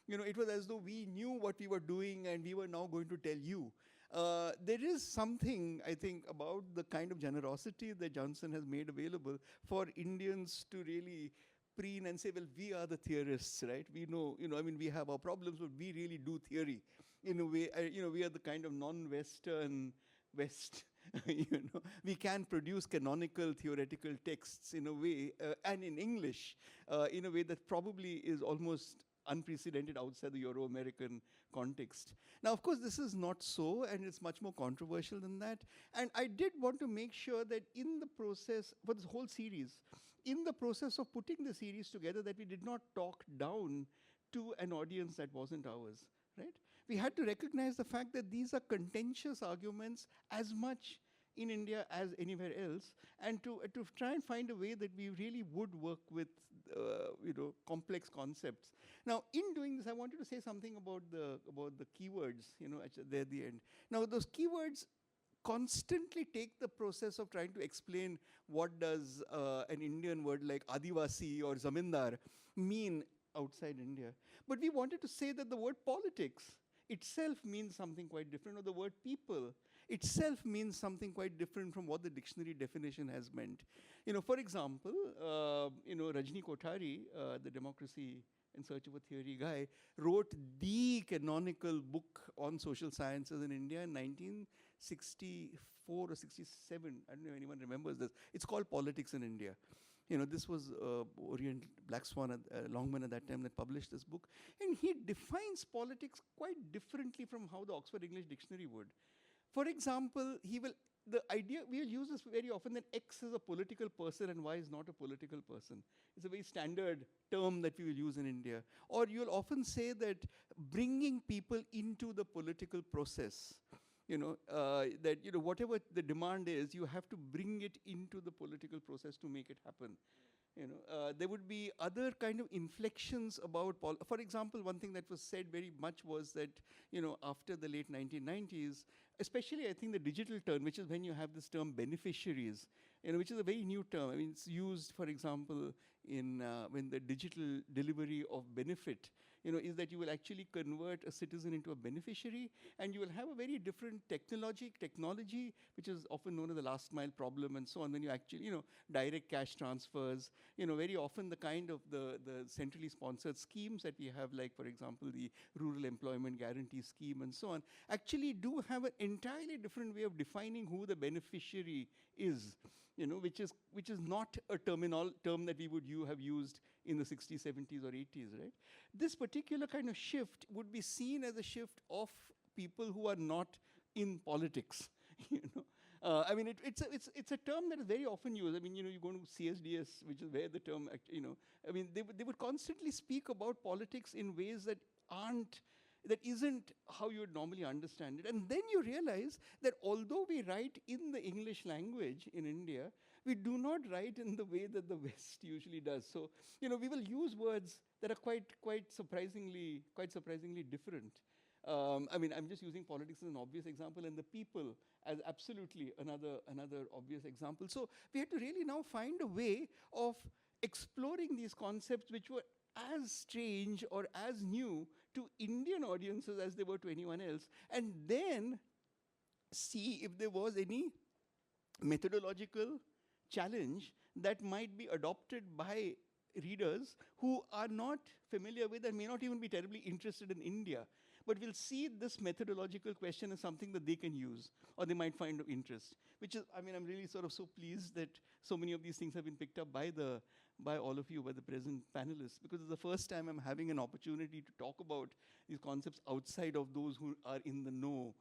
It was as though we knew what we were doing and we were now going to tell you. There is something, I think, about the kind of generosity that Johnson has made available for Indians to really preen and say, well, we are the theorists, right? We know, we have our problems, but we really do theory. In a way, we are the kind of non-Western West. We can produce canonical theoretical texts in a way, and in English, in a way that probably is almost unprecedented outside the Euro-American context. Now, of course, this is not so, and it's much more controversial than that. And I did want to make sure that in the process, for this whole series, in the process of putting the series together, that we did not talk down to an audience that wasn't ours, right? We had to recognize the fact that these are contentious arguments as much in India as anywhere else, and to try and find a way that we really would work with complex concepts. Now, in doing this, I wanted to say something about the keywords, there at the end. Now, those keywords constantly take the process of trying to explain what does an Indian word like Adivasi or Zamindar mean outside India. But we wanted to say that the word politics itself means something quite different, or the word people itself means something quite different from what the dictionary definition has meant. For example, Rajni Kothari, the Democracy in Search of a Theory guy, wrote the canonical book on social sciences in India in 1964 or 67. I don't know if anyone remembers this. It's called Politics in India. This was Orient Black Swan, Longman at that time, that published this book. And he defines politics quite differently from how the Oxford English Dictionary would. For example, the idea, we'll use this very often, that X is a political person and Y is not a political person. It's a very standard term that we will use in India. Or you'll often say that bringing people into the political process, whatever the demand is, you have to bring it into the political process to make it happen. There would be other kind of inflections about, for example, one thing that was said very much was that, after the late 1990s, especially I think the digital turn, which is when you have this term beneficiaries, which is a very new term. I mean, it's used, for example, in when the digital delivery of benefit, is that you will actually convert a citizen into a beneficiary, and you will have a very different technology, which is often known as the last mile problem and so on, when you actually, direct cash transfers, very often the kind of the centrally sponsored schemes that we have, like, for example, the Rural Employment Guarantee Scheme and so on, actually do have an entirely different way of defining who the beneficiary is, which is not a term that we would have used in the 60s, 70s, or 80s, right? This particular kind of shift would be seen as a shift of people who are not in politics. I mean, it's a term that is very often used. I mean, you go to CSDS, which is where the term, I mean, they would constantly speak about politics in ways that isn't how you would normally understand it. And then you realize that although we write in the English language in India, we do not write in the way that the West usually does. So, we will use words that are quite surprisingly different. I mean, I'm just using politics as an obvious example, and the people as absolutely another obvious example. So we had to really now find a way of exploring these concepts which were as strange or as new to Indian audiences as they were to anyone else, and then see if there was any methodological challenge that might be adopted by readers who are not familiar with and may not even be terribly interested in India, but will see this methodological question as something that they can use or they might find of interest, which is, I mean, I'm really sort of so pleased that so many of these things have been picked up by all of you, by the present panelists, because it's the first time I'm having an opportunity to talk about these concepts outside of those who are in the know,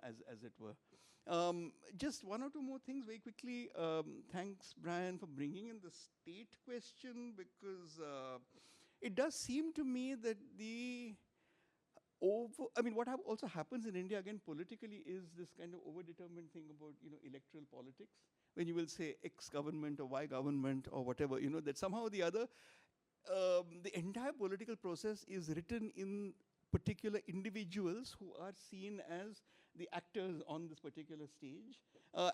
as it were. Just one or two more things very quickly. Thanks, Brian, for bringing in the state question, because it does seem to me that what also happens in India, again, politically, is this kind of overdetermined thing about, electoral politics, when you will say X government or Y government or whatever, that somehow or the other, the entire political process is written in particular individuals who are seen as the actors on this particular stage,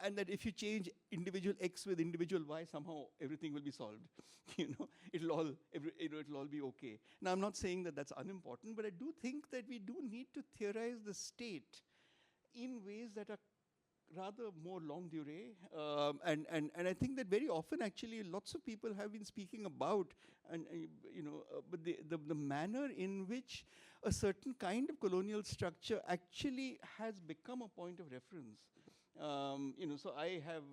and that if you change individual X with individual Y, somehow everything will be solved. It'll all be okay. Now, I'm not saying that that's unimportant, but I do think that we do need to theorize the state in ways that are rather more longue durée, and I think that very often actually lots of people have been speaking about, but the manner in which a certain kind of colonial structure actually has become a point of reference. So I have,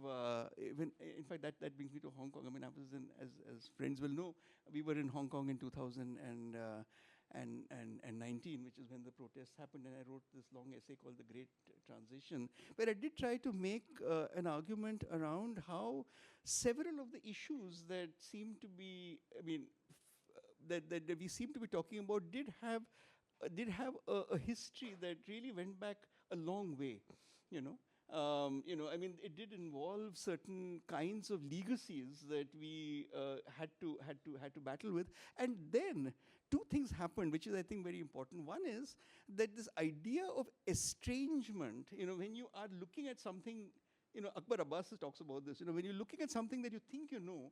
in fact, that brings me to Hong Kong. I mean, I was as friends will know, we were in Hong Kong in 2019, which is when the protests happened, and I wrote this long essay called The Great Transition, where I did try to make an argument around how several of the issues that seem to be, I mean, that we seem to be talking about did have a history that really went back a long way, I mean, it did involve certain kinds of legacies that we had to battle with, and then two things happened, which is, I think, very important. One is that this idea of estrangement, when you are looking at something, Akbar Abbas talks about this, when you're looking at something that you think you know,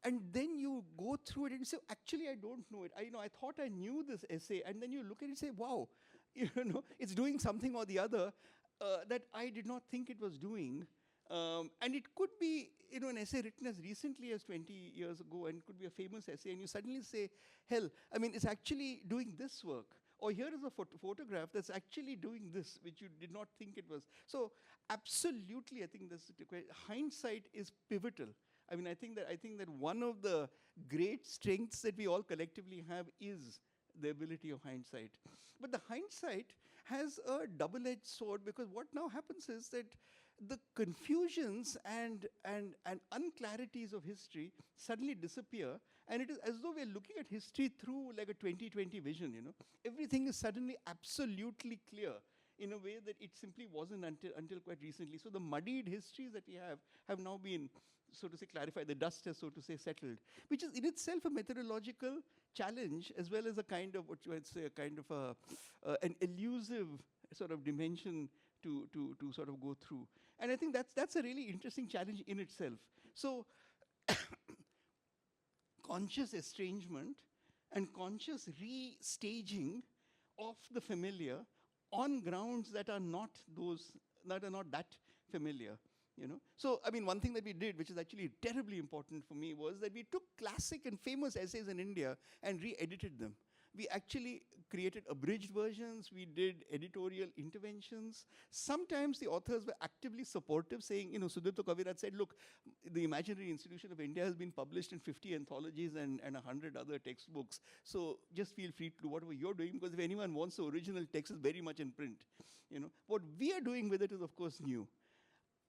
and then you go through it and you say, actually, I don't know it. I thought I knew this essay, and then you look at it and say, wow, it's doing something or the other that I did not think it was doing. And it could be, an essay written as recently as 20 years ago, and it could be a famous essay, and you suddenly say, hell, I mean, it's actually doing this work. Or here is a photograph that's actually doing this, which you did not think it was. So absolutely, I think this hindsight is pivotal. I mean, I think that one of the great strengths that we all collectively have is the ability of hindsight. But the hindsight has a double-edged sword, because what now happens is that the confusions and unclarities of history suddenly disappear, and it is as though we're looking at history through like a 20/20 vision, Everything is suddenly absolutely clear in a way that it simply wasn't until quite recently. So the muddied histories that we have now been, so to say, clarified. The dust has, so to say, settled, which is in itself a methodological challenge, as well as a kind of, what you might say, a kind of an elusive sort of dimension to sort of go through. And I think that's a really interesting challenge in itself. So conscious estrangement and conscious restaging of the familiar on grounds that are not that familiar. So I mean, one thing that we did, which is actually terribly important for me, was that we took classic and famous essays in India and re-edited them. We actually created abridged versions, we did editorial interventions. Sometimes the authors were actively supportive, saying, Sudipta Kaviraj said, look, the Imaginary Institution of India has been published in 50 anthologies and 100 other textbooks. So just feel free to do whatever you're doing, because if anyone wants the original text, it's very much in print. What we are doing with it is, of course, new.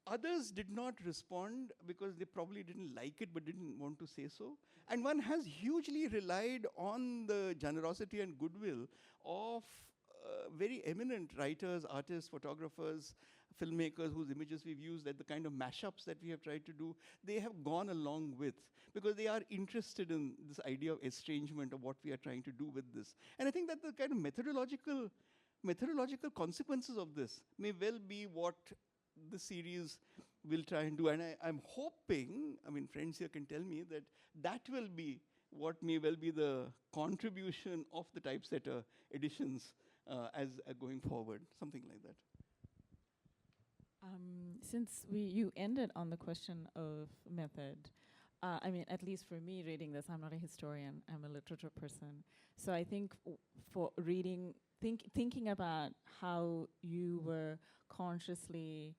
Others did not respond because they probably didn't like it but didn't want to say so. And one has hugely relied on the generosity and goodwill of very eminent writers, artists, photographers, filmmakers whose images we've used, that the kind of mashups that we have tried to do, they have gone along with, because they are interested in this idea of estrangement of what we are trying to do with this. And I think that the kind of methodological consequences of this may well be what the series will try and do. And I'm hoping, I mean, friends here can tell me that will be what may well be the contribution of the Typesetter editions as going forward, something like that. Since you ended on the question of method, I mean, at least for me reading this, I'm not a historian, I'm a literature person. So I think for reading, thinking about how you were consciously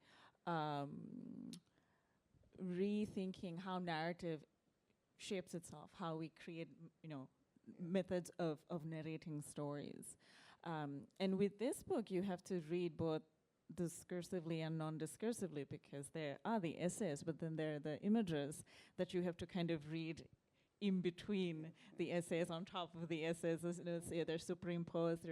rethinking how narrative shapes itself, how we create, methods of narrating stories. And with this book, you have to read both discursively and non-discursively, because there are the essays, but then there are the images that you have to kind of read in between the essays, on top of the essays, they're superimposed,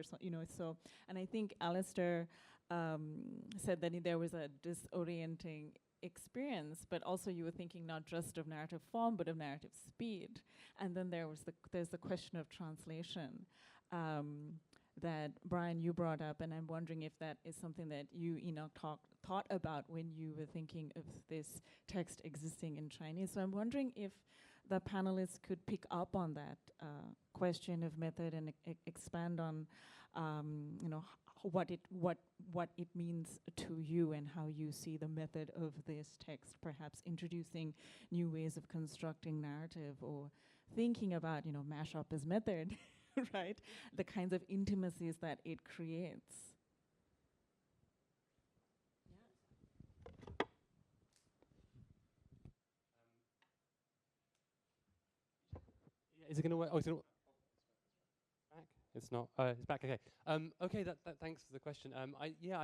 so, and I think Alastair said that there was a disorienting experience, but also you were thinking not just of narrative form, but of narrative speed. And then there's the question of translation that, Brian, you brought up, and I'm wondering if that is something that you, Enoch, thought about when you were thinking of this text existing in Chinese. So I'm wondering if the panelists could pick up on that question of method and expand on, what it means to you and how you see the method of this text, perhaps introducing new ways of constructing narrative, or thinking about, mashup as method, right? The kinds of intimacies that it creates. Is it going to work? Oh, it's going to back? It's not. It's back. Okay. Okay. Thanks for the question. I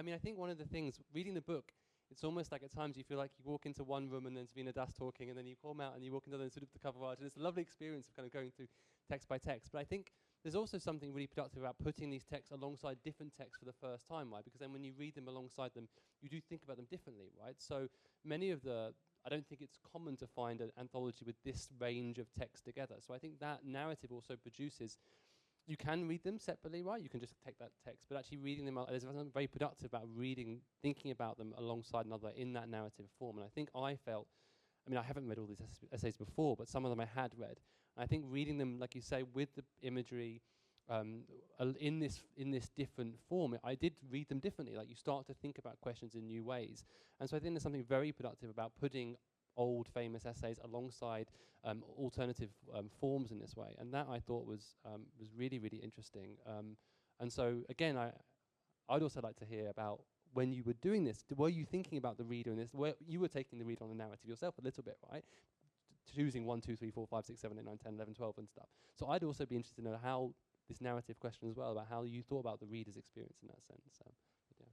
mean, I think one of the things reading the book, it's almost like at times you feel like you walk into one room and there's been a Das talking, and then you come out and you walk into another and sort of the cover art, and it's a lovely experience of kind of going through text by text. But I think there's also something really productive about putting these texts alongside different texts for the first time, right? Because then when you read them alongside them, you do think about them differently, right? So many of I don't think it's common to find an anthology with this range of text together. So I think that narrative also produces, you can read them separately, right? You can just take that text, but actually reading them, there's something very productive about thinking about them alongside another in that narrative form. And I think I haven't read all these essays before, but some of them I had read. And I think reading them, like you say, with the imagery in this different form, I did read them differently. Like, you start to think about questions in new ways. And so I think there's something very productive about putting old famous essays alongside alternative forms in this way. And that I thought was really, really interesting. And so again, I'd also like to hear about when you were doing this, were you thinking about the reader in this? You were taking the reader on the narrative yourself a little bit, right? Choosing 1, 2, 3, 4, 5, 6, 7, 8, 9, 10, 11, 12 and stuff. So I'd also be interested to know how this narrative question as well, about how you thought about the reader's experience in that sense. So, yeah.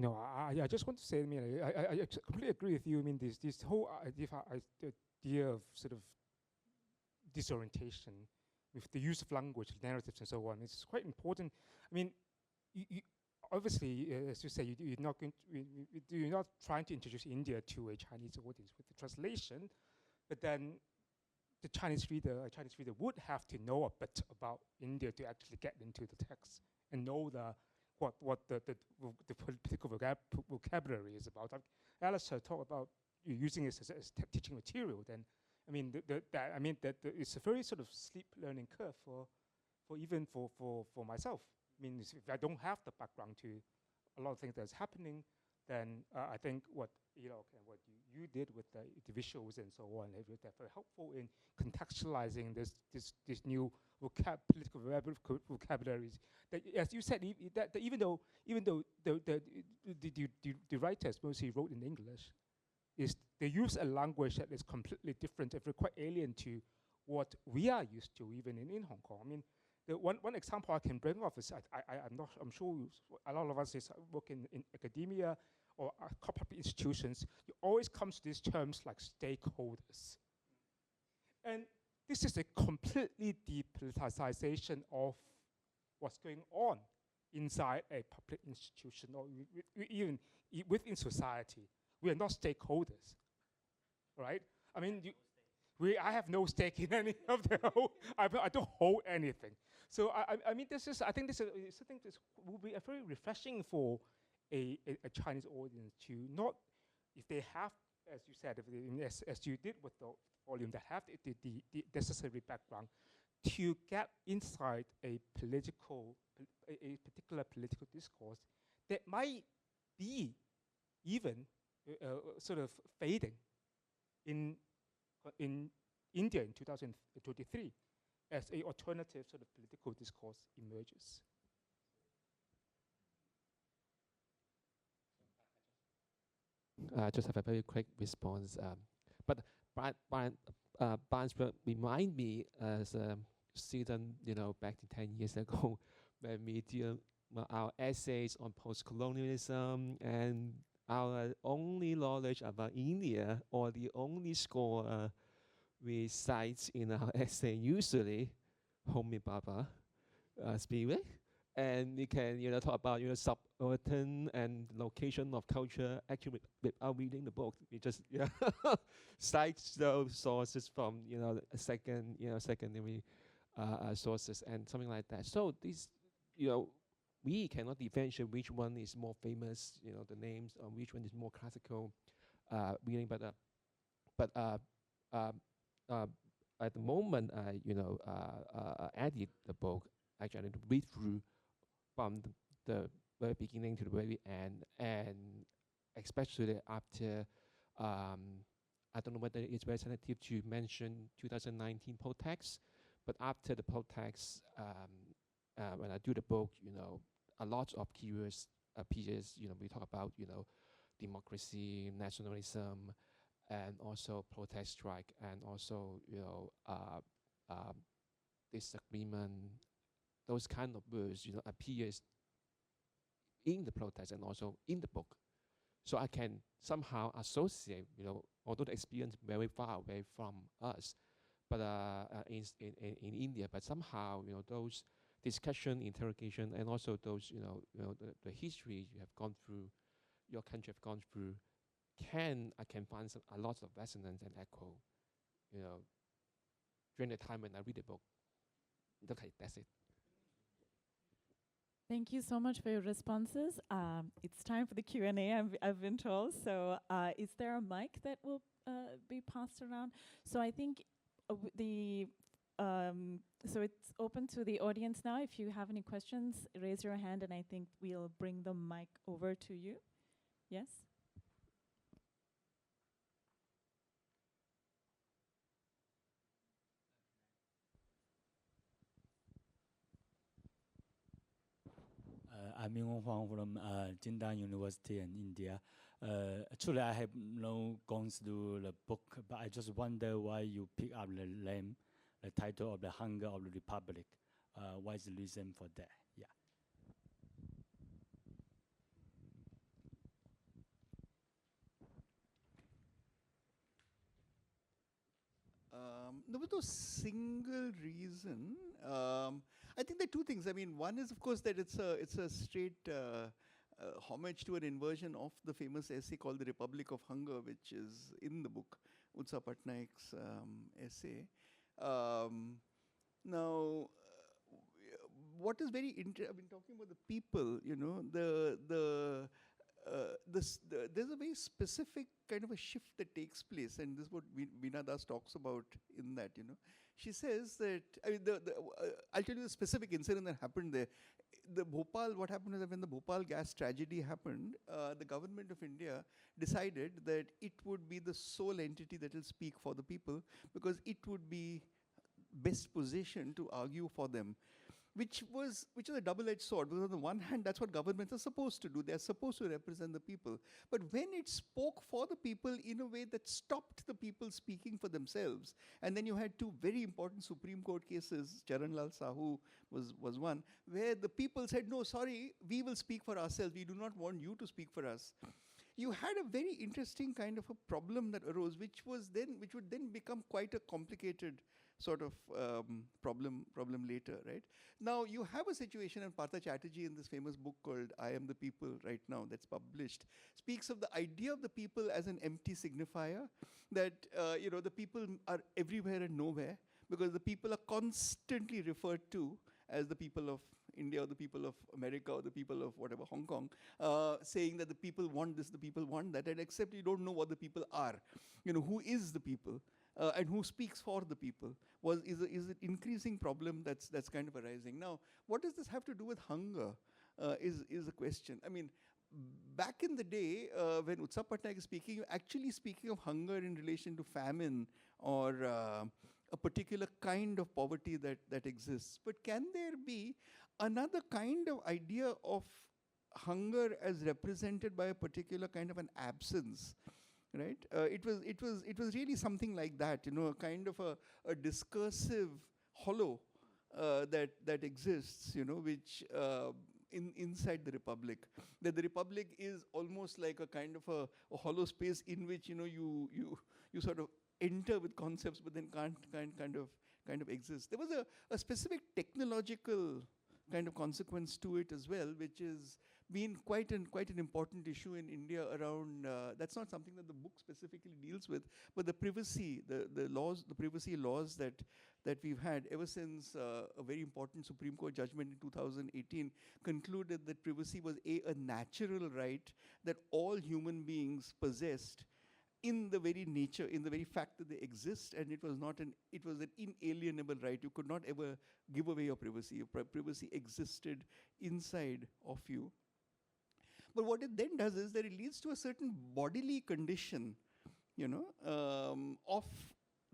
No, I just want to say, I mean, I completely agree with you. I mean, this whole idea of sort of disorientation with the use of language, narratives, and so on, it's quite important. I mean, you obviously, as you say, you're not trying to introduce India to a Chinese audience with the translation, but then the Chinese reader, a Chinese reader would have to know a bit about India to actually get into the text and know what the political vocabulary is about. Alastair talked about you using it as teaching material. Then, I mean, that it's a very sort of steep learning curve for myself. I mean, if I don't have the background to a lot of things that's happening, then I think what what you did with the visuals and so on, they're very helpful in contextualizing this new political vocabularies. That, as you said, that even though the writers mostly wrote in English, they use a language that is completely different, quite alien to what we are used to, even in Hong Kong. I mean, the one example I can bring up is I'm sure a lot of us work in academia or corporate institutions. You always come to these terms like stakeholders, and this is a completely depoliticization of what's going on inside a public institution or even within society. We are not stakeholders, right? I mean, I have no stake in any of the whole. I don't hold anything. So I mean, I think this is something that will be very refreshing for a Chinese audience to not, if they have, as you said, as you did with the volume, that have the necessary background to get inside a particular political discourse that might be even sort of fading in India in 2023 as an alternative sort of political discourse emerges. I just have a very quick response. But Barnes remind me as a student, back to 10 years ago, when we did our essays on post-colonialism, and our only knowledge about India, or the only score we cite in our essay, usually Homi Bhabha, Spivak. And we can talk about subaltern and location of culture actually without reading the book. We just cite those sources from secondary sources and something like that. So this we cannot differentiate which one is more famous, the names, or which one is more classical reading. But at the moment I edit the book, actually I need to read through from the very beginning to the very end, and especially after, I don't know whether it's very sensitive to mention 2019 poll-tax, but after the poll-tax, when I do the book, a lot of keywords appears. We talk about, democracy, nationalism, and also protest strike, and also, disagreement. Those kind of words, appears in the protest and also in the book. So I can somehow associate, although the experience very far away from us, but in India, but somehow, those discussion, interrogation, and also those, the history you have gone through, your country have gone through, I can find a lot of resonance and echo, during the time when I read the book. Okay, that's it. Thank you so much for your responses. It's time for the Q&A, I've been told. So is there a mic that will be passed around? So I think so it's open to the audience now. If you have any questions, raise your hand, and I think we'll bring the mic over to you. Yes? I'm Ming Huang from Jindan University in India. Actually, I have not gone through the book, but I just wonder why you pick up the name, the title of The Hunger of the Republic. What is the reason for that? Yeah. There was no single reason. I think there are two things. I mean, one is, of course, that it's a straight homage to an inversion of the famous essay called The Republic of Hunger, which is in the book, Utsa Patnaik's essay. Now, what is very interesting, I've been talking about the people, you know, there's a very specific kind of a shift that takes place, and this is what Veena Das talks about in that, you know. She says that, I mean, I'll tell you the specific incident that happened there. What happened is that when the Bhopal gas tragedy happened, the government of India decided that it would be the sole entity that will speak for the people, because it would be best positioned to argue for them. Which is a double-edged sword, because on the one hand, that's what governments are supposed to do. They're supposed to represent the people. But when it spoke for the people in a way that stopped the people speaking for themselves, and then you had two very important Supreme Court cases, Charan Lal Sahu was one, where the people said, no, sorry, we will speak for ourselves. We do not want you to speak for us. You had a very interesting kind of a problem that arose, which would then become quite a complicated sort of problem later, right? Now, you have a situation, and Partha Chatterjee in this famous book called I Am the People right now that's published, speaks of the idea of the people as an empty signifier, that, you know, the people are everywhere and nowhere, because the people are constantly referred to as the people of India or the people of America or the people of whatever, Hong Kong, saying that the people want this, the people want that, and except you don't know what the people are. You know, who is the people? And who speaks for the people is an increasing problem that's kind of arising. Now, what does this have to do with hunger is a question. I mean, back in the day, when Utsav Patnaik is speaking, you're actually speaking of hunger in relation to famine or a particular kind of poverty that exists. But can there be another kind of idea of hunger as represented by a particular kind of an absence? Right? It was really something like that, you know, a kind of a discursive hollow that exists, you know, which inside the Republic. That the Republic is almost like a kind of a hollow space in which, you know, you sort of enter with concepts, but then can't kind of exist. There was a specific technological kind of consequence to it as well, which is been quite an important issue in India around, that's not something that the book specifically deals with, but the privacy, the laws, the privacy laws that we've had ever since a very important Supreme Court judgment in 2018 concluded that privacy was a natural right that all human beings possessed in the very nature, in the very fact that they exist, and it was an inalienable right. You could not ever give away your privacy. Your privacy existed inside of you. But what it then does is that it leads to a certain bodily condition, you know, of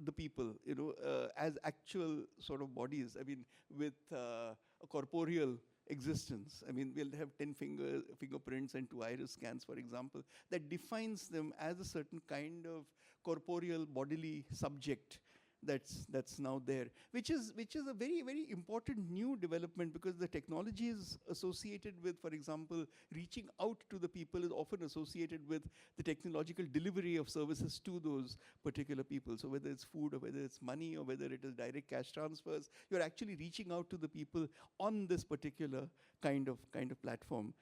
the people, you know, as actual sort of bodies. I mean, with a corporeal existence. I mean, we'll have 10 fingerprints and 2 iris scans, for example, that defines them as a certain kind of corporeal bodily subject that's now there, which is a very, very important new development, because the technology is associated with, for example, reaching out to the people is often associated with the technological delivery of services to those particular people. So whether it's food or whether it's money or whether it is direct cash transfers, you're actually reaching out to the people on this particular kind of platform.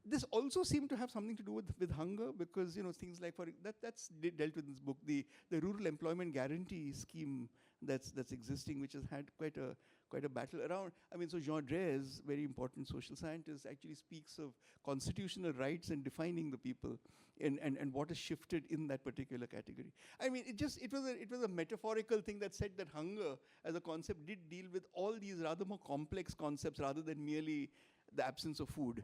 This also seemed to have something to do with hunger, because, you know, things like that's dealt with in this book, the rural employment guarantee scheme that's existing, which has had quite a battle around. I mean, so Jean Drèze, very important social scientist, actually speaks of constitutional rights and defining the people and what is shifted in that particular category. I mean, it was a metaphorical thing that said that hunger as a concept did deal with all these rather more complex concepts rather than merely the absence of food.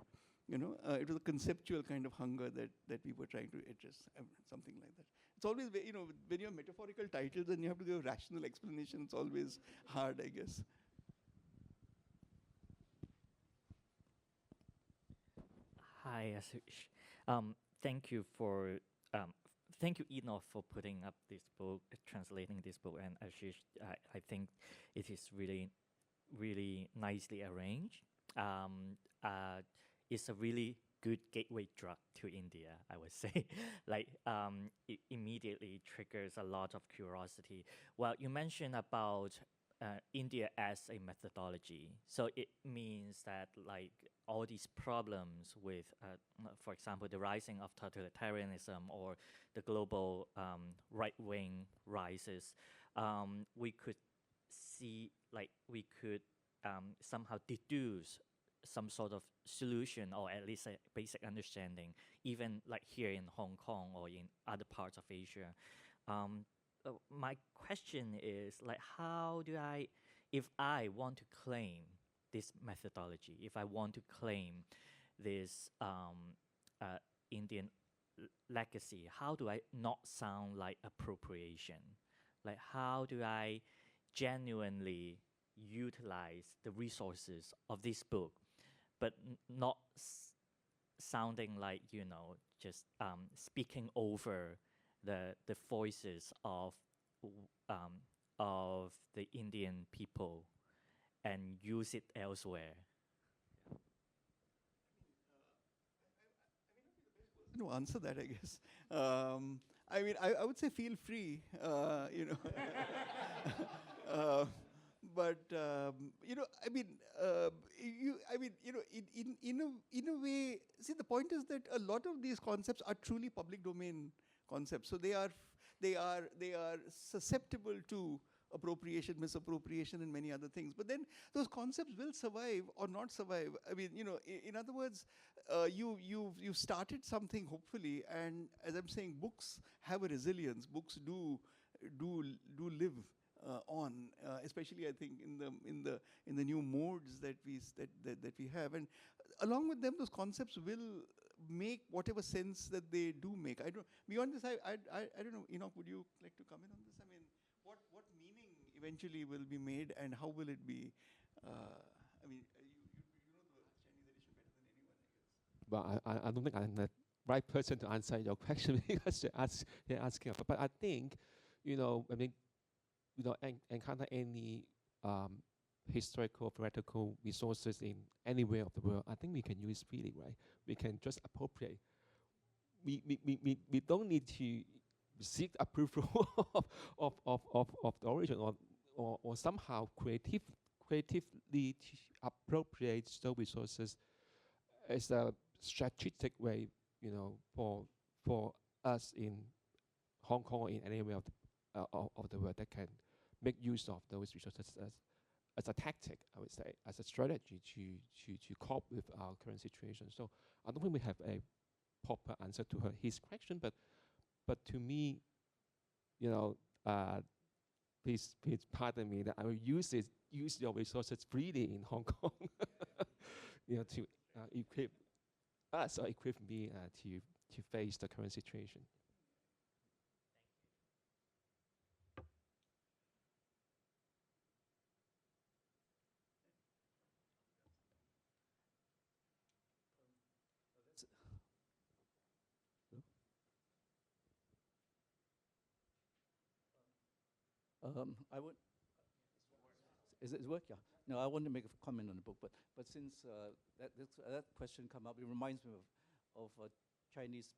You know, it was a conceptual kind of hunger that we were trying to address, something like that. It's always, you know, when you have metaphorical titles and you have to give a rational explanation, it's always hard, I guess. Hi, Ashish. Thank you, Enoch, for putting up this book, translating this book, and Ashish, I think it is really, really nicely arranged. It's a really good gateway drug to India, I would say. Like, it immediately triggers a lot of curiosity. Well, you mentioned about India as a methodology. So it means that, like, all these problems with, for example, the rising of totalitarianism or the global right-wing rises, we could see, like, we could somehow deduce some sort of solution, or at least a basic understanding, even like here in Hong Kong or in other parts of Asia. My question is, like, how do I, if I want to claim this methodology, if I want to claim this Indian legacy, how do I not sound like appropriation? Like, how do I genuinely utilize the resources of this book, but not sounding like, you know, just speaking over the voices of the Indian people and use it elsewhere? To answer that, I guess. I mean, I would say feel free, you know. But you know, I mean, you know, in a way, see, the point is that a lot of these concepts are truly public domain concepts. So they are susceptible to appropriation, misappropriation, and many other things. But then those concepts will survive or not survive. I mean, you know, in other words, you've started something, hopefully, and as I'm saying, books have a resilience. Books do live on, especially I think in the new modes that we have, and along with them, those concepts will make whatever sense that they do make. I don't, beyond this, I don't know, Enoch, would you like to comment on this? I mean, what meaning eventually will be made, and how will it be? I mean, you know the Chinese edition better than anyone, I guess. Well, I don't think I'm the right person to answer your question because you're asking. But I think, you know, I mean, you know, encounter any historical, theoretical resources in anywhere of the world, I think we can use freely, right? We can just appropriate. We don't need to seek approval of the origin or somehow creatively to appropriate those resources as a strategic way, you know, for us in Hong Kong or in anywhere of the world that can make use of those resources as a tactic, I would say, as a strategy to cope with our current situation. So I don't think we have a proper answer to his question, but to me, you know, please pardon me that I will use your resources freely in Hong Kong, you know, to equip us or equip me to face the current situation. I would. Is it work? Yeah. No, I want to make a comment on the book, but since that question come up, it reminds me of Chinese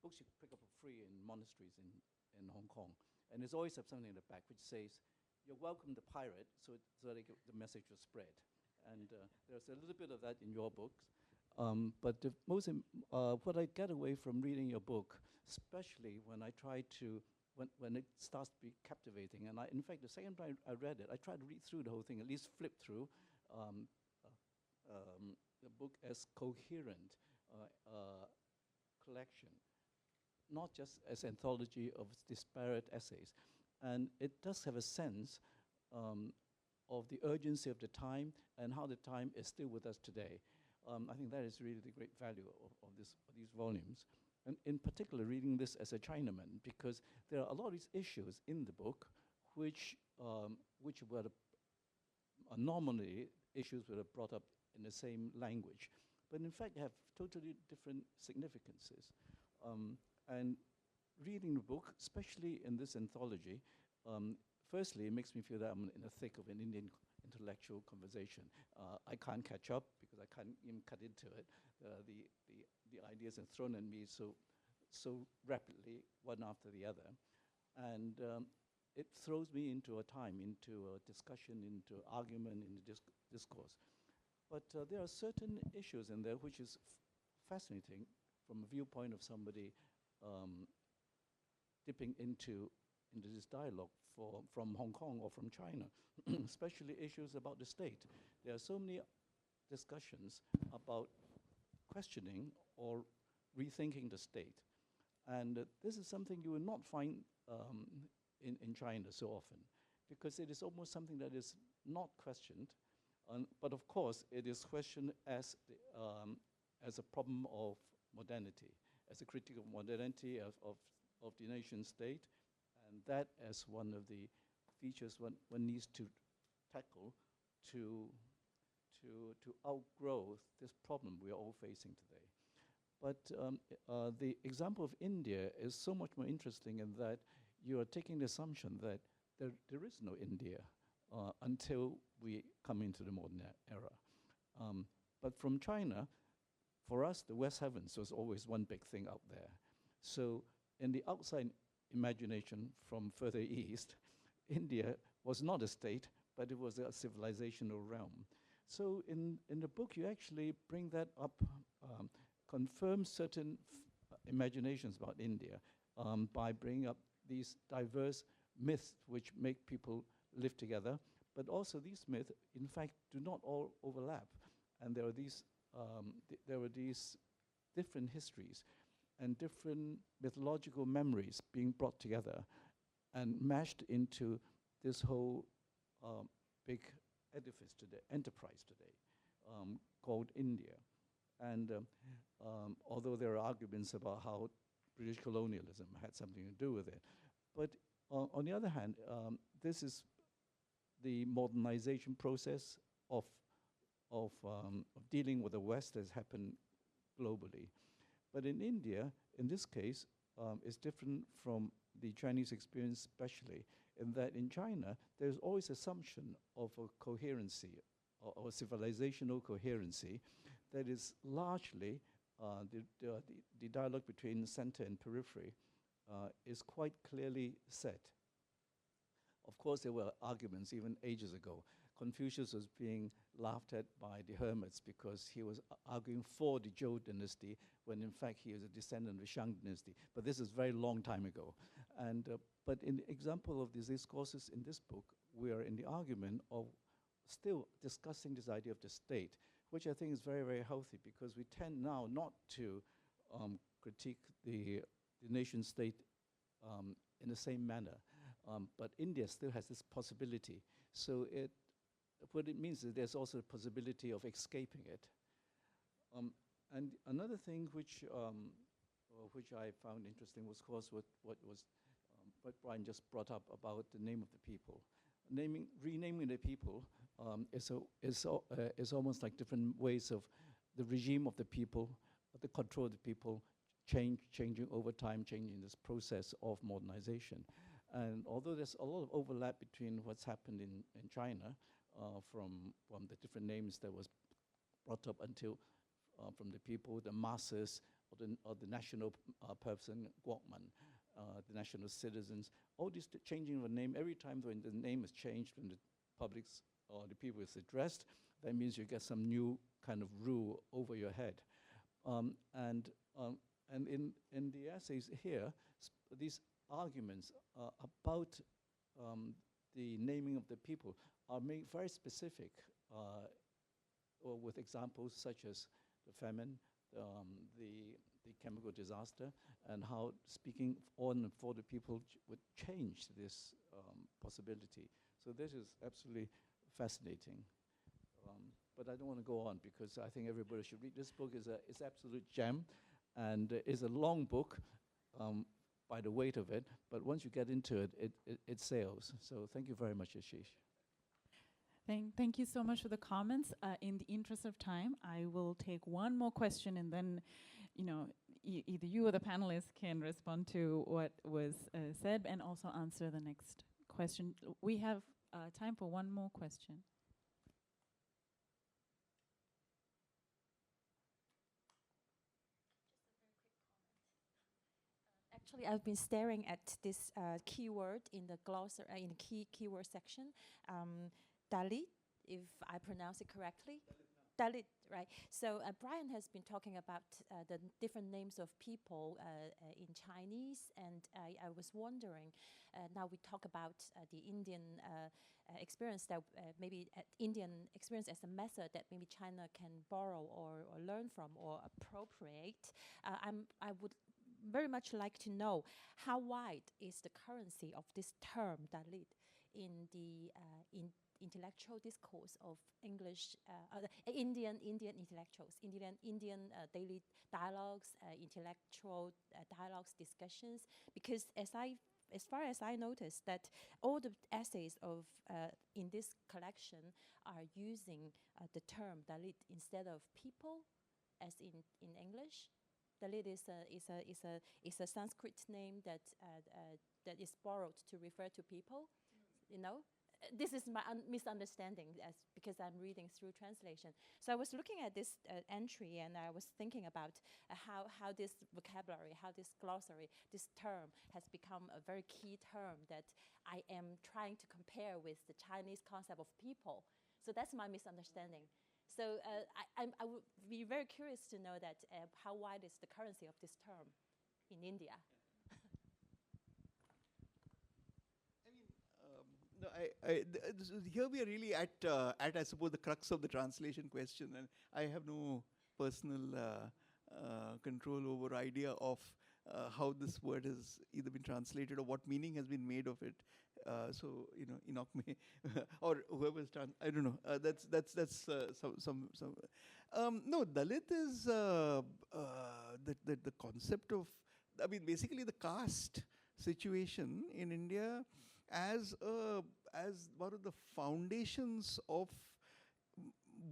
books you pick up for free in monasteries in Hong Kong, and there's always have something in the back which says, "You're welcome to pirate," so that the message will spread. And there's a little bit of that in your books, but the most what I get away from reading your book, especially when I try to. When it starts to be captivating, and in fact, the second time I read it, I tried to read through the whole thing, at least flip through the book as coherent collection, not just as anthology of disparate essays. And it does have a sense of the urgency of the time and how the time is still with us today. I think that is really the great value of these volumes. And in particular, reading this as a Chinaman, because there are a lot of these issues in the book which were normally issues that are brought up in the same language, but in fact have totally different significances. And reading the book, especially in this anthology, firstly, it makes me feel that I'm in the thick of an Indian intellectual conversation. I can't catch up because I can't even cut into it. The ideas are thrown at me so rapidly, one after the other. And it throws me into a time, into a discussion, into argument, into discourse. But there are certain issues in there which is fascinating from a viewpoint of somebody dipping into into this dialogue from Hong Kong or from China, especially issues about the state. There are so many discussions about questioning or rethinking the state. And this is something you will not find in China so often, because it is almost something that is not questioned. But of course, it is questioned as a problem of modernity, as a critique of modernity of the nation state, and that as one of the features one needs to tackle to outgrow this problem we are all facing today. But the example of India is so much more interesting in that you are taking the assumption that there is no India until we come into the modern era. But from China, for us, the West Heavens was always one big thing out there. So in the outside imagination from further east, India was not a state, but it was a civilizational realm. So in the book, you actually bring that up, confirm certain imaginations about India by bringing up these diverse myths which make people live together. But also these myths, in fact, do not all overlap. And there are these different histories and different mythological memories being brought together and mashed into this whole big edifice today, enterprise today, called India. And although there are arguments about how British colonialism had something to do with it, but on the other hand, this is the modernization process of dealing with the West has happened globally. But in India, in this case, is different from the Chinese experience especially, in that in China, there's always assumption of a coherency or civilizational coherency that is largely the dialogue between center and periphery is quite clearly set. Of course, there were arguments even ages ago. Confucius was being laughed at by the hermits because he was arguing for the Zhou dynasty when in fact he is a descendant of the Shang dynasty. But this is a very long time ago. And, but in the example of these discourses in this book, we are in the argument of still discussing this idea of the state, which I think is very, very healthy because we tend now not to critique the nation state in the same manner. But India still has this possibility. So what it means is there's also a possibility of escaping it. And another thing which I found interesting was, of course, what Brian just brought up about the name of the people. Renaming the people is almost like different ways of the regime of the people, the control of the people, changing over time, changing this process of modernization. And although there's a lot of overlap between what's happened in China, from the different names that was brought up until from the people, the masses, or the national person, Guokman, the national citizens, all this changing of a name, every time when the name is changed, when the public's or the people is addressed, that means you get some new kind of rule over your head. And in the essays here, these arguments about the naming of the people are made very specific, or with examples such as the famine, the chemical disaster, and how speaking on and for the people would change this possibility. So this is absolutely fascinating. But I don't want to go on because I think everybody should read this book. It's absolute gem, and it's a long book by the weight of it. But once you get into it, it sails. So thank you very much, Ashish. Thank you so much for the comments. In the interest of time, I will take one more question, and then, either you or the panelists can respond to what was said, and also answer the next question. We have time for one more question. Actually, I've been staring at this keyword in the glossary, in the keyword section. Dalit, if I pronounce it correctly. Dalit, right? So Brian has been talking about the different names of people in Chinese, and I was wondering, now we talk about the Indian experience, that maybe Indian experience as a method that maybe China can borrow or learn from or appropriate. I would very much like to know how wide is the currency of this term Dalit in the intellectual discourse of English, Indian intellectuals, Indian daily dialogues, intellectual dialogues, discussions. Because as far as I noticed, that all the essays of in this collection are using the term Dalit instead of people, as in English. Dalit is a Sanskrit name that that is borrowed to refer to people, you know. This is my misunderstanding, because I'm reading through translation. So I was looking at this entry, and I was thinking about how this vocabulary, how this glossary, this term has become a very key term that I am trying to compare with the Chinese concept of people. So that's my misunderstanding. So I would be very curious to know that how wide is the currency of this term in India? No, here we are really at I suppose the crux of the translation question, and I have no personal control over idea of how this word has either been translated or what meaning has been made of it. So Enoch may or whoever's I don't know. That's some. No, Dalit is the concept of, I mean, basically the caste situation in India as one of the foundations of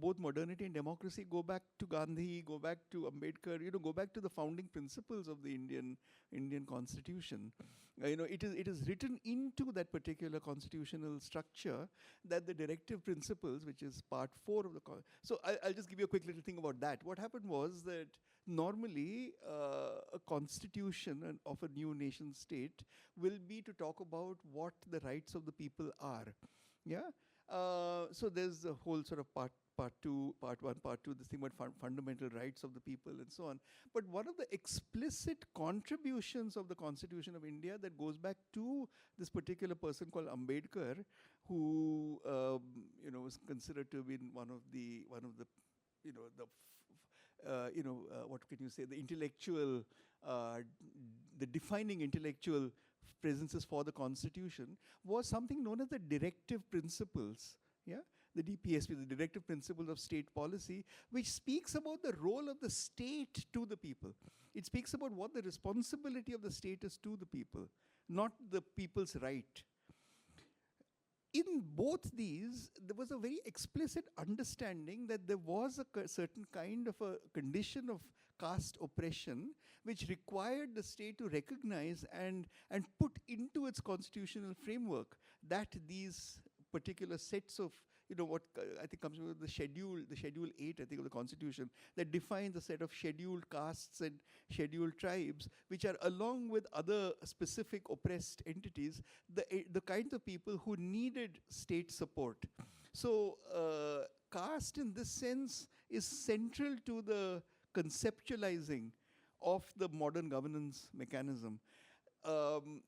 both modernity and democracy. Go back to Gandhi, go back to Ambedkar, go back to the founding principles of the Indian constitution. It is written into that particular constitutional structure that the directive principles, which is part 4 of the so I'll just give you a quick little thing about that. What happened was that normally a constitution of a new nation state will be to talk about what the rights of the people are. Yeah. So there's a whole sort of part 2, part 1, part 2, this thing about fundamental rights of the people and so on. But one of the explicit contributions of the Constitution of India that goes back to this particular person called Ambedkar, who was considered to have been one of the what can you say, the intellectual, the defining intellectual presences for the Constitution, was something known as the directive principles. Yeah, the DPSP, the directive principles of state policy, which speaks about the role of the state to the people. It speaks about what the responsibility of the state is to the people, not the people's right. In both these, there was a very explicit understanding that there was a certain kind of a condition of caste oppression which required the state to recognize and put into its constitutional framework that these particular sets of, what I think comes with the Schedule 8, I think, of the Constitution, that defines a set of scheduled castes and scheduled tribes, which are, along with other specific oppressed entities, the kinds of people who needed state support. So caste, in this sense, is central to the conceptualizing of the modern governance mechanism.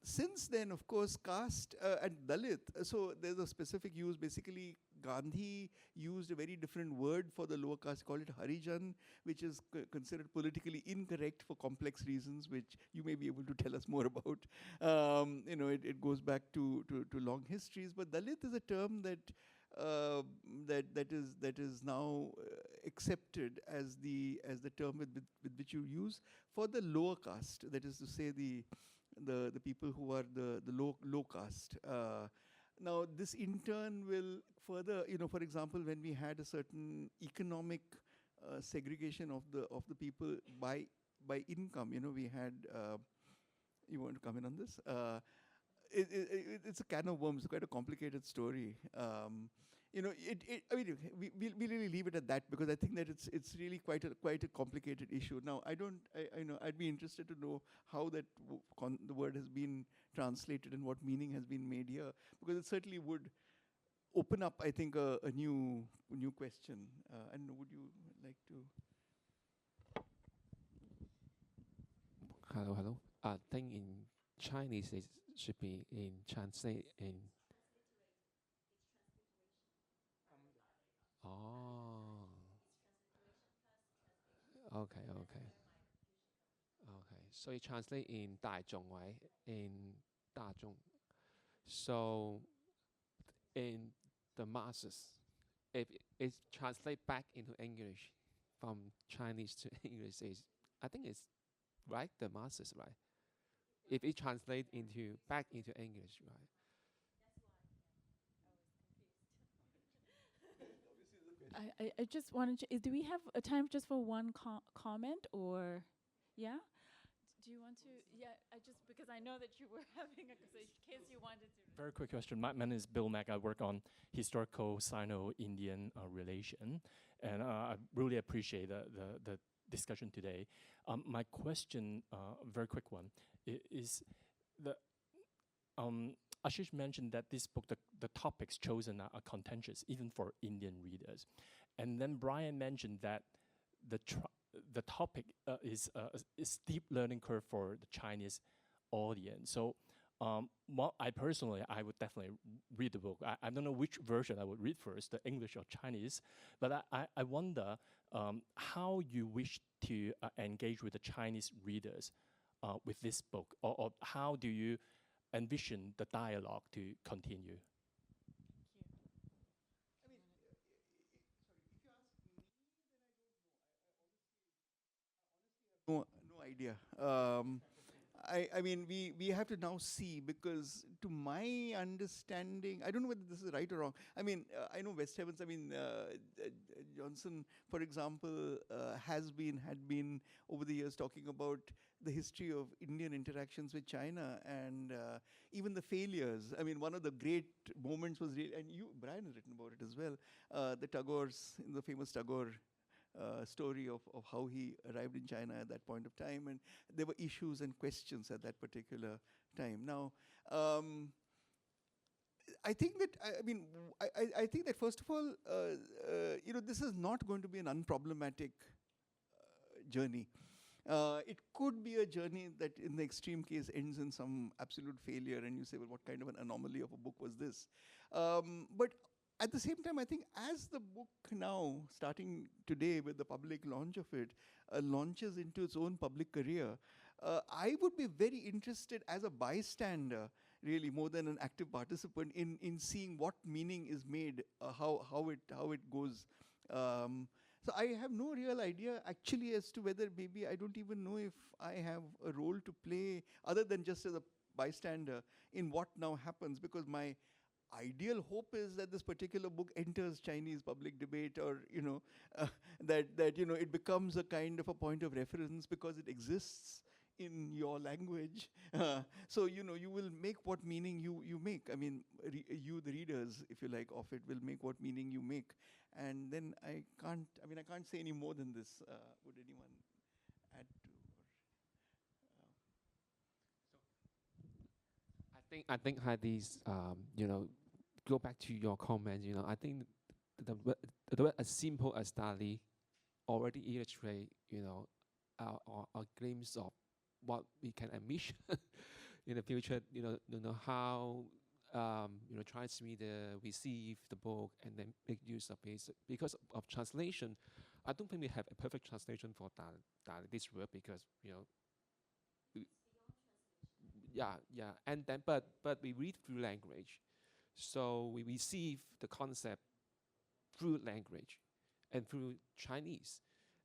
Since then, of course, caste and Dalit, so there's a specific use. Basically, Gandhi used a very different word for the lower caste, called it Harijan, which is considered politically incorrect for complex reasons, which you may be able to tell us more about. It goes back to long histories, but Dalit is a term that is now accepted as the term with which you use for the lower caste. That is to say, the people who are the low caste. Now, this in turn will further, for example, when we had a certain economic segregation of the people by income, we had. You want to comment on this? It's a can of worms. It's quite a complicated story. I mean, we really leave it at that, because I think that it's really quite a complicated issue. Now, I'd be interested to know how that the word has been translated and what meaning has been made here, because it certainly would open up, I think, a new question. And would you like to? Hello. I think in Chinese it should be in translate in. Oh. Okay. So you translate in 大众, right? In 大众. So in the masses, if it translate back into English from Chinese to English, I think it's right, the masses, right? If it translate back into English, right? I just wanted to, do we have a time just for one comment, or, yeah? Do you want to, because I know that you were having a conversation, in case you wanted to. Very quick question. My name is Bill Mack. I work on historical Sino-Indian relation, and I really appreciate the discussion today. My question, very quick one, is Ashish mentioned that this book, the topics chosen are contentious, even for Indian readers. And then Brian mentioned that the topic is a steep learning curve for the Chinese audience. So I personally would definitely read the book. I don't know which version I would read first, the English or Chinese, but I wonder how you wish to engage with the Chinese readers with this book, or how do you envision the dialogue to continue? No idea. I mean, we have to now see, because to my understanding, I don't know whether this is right or wrong. I mean, I know West Heavens, I mean, Johnson, for example, had been over the years talking about the history of Indian interactions with China, and even the failures. I mean, one of the great moments was really, and Brian has written about it as well, the famous Tagore story of how he arrived in China at that point of time, and there were issues and questions at that particular time. Now, I think that I think that first of all, this is not going to be an unproblematic journey. It could be a journey that, in the extreme case, ends in some absolute failure, and you say, well, what kind of an anomaly of a book was this? But at the same time, I think as the book now, starting today with the public launch of it, launches into its own public career, I would be very interested as a bystander, really, more than an active participant, in seeing what meaning is made, how it goes. So I have no real idea, actually, as to whether maybe, I don't even know if I have a role to play, other than just as a bystander, in what now happens, because my ideal hope is that this particular book enters Chinese public debate, or that it becomes a kind of a point of reference because it exists in your language. So you will make what meaning you make. I mean, you, the readers, if you like, of it, will make what meaning you make. And then I can't say any more than this. Would anyone add to? I think Heidi's, go back to your comment, I think the word as simple as Dali already illustrate, our glimpse of what we can envision in the future, how, Chinese reader receive the book and then make use of it. Because of translation, I don't think we have a perfect translation for Dali, this word, because, yeah, and then but we read through language, so we receive the concept through language and through Chinese,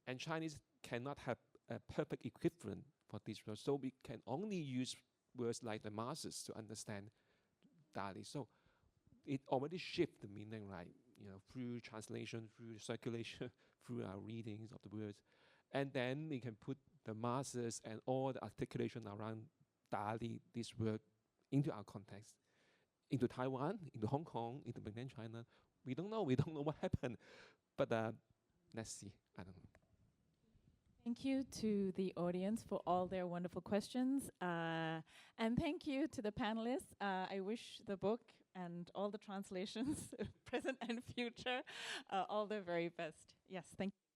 and Chinese cannot have a perfect equivalent for this word, so we can only use words like the masses to understand Dali. So it already shifts the meaning, right? Through translation, through circulation, through our readings of the words, and then we can put the masses and all the articulation around Dali, this word, into our context, into Taiwan, into Hong Kong, into mainland China. We don't know what happened, but let's see. I don't know. Thank you to the audience for all their wonderful questions. And thank you to the panelists. I wish the book and all the translations, present and future, all the very best. Yes, thank you.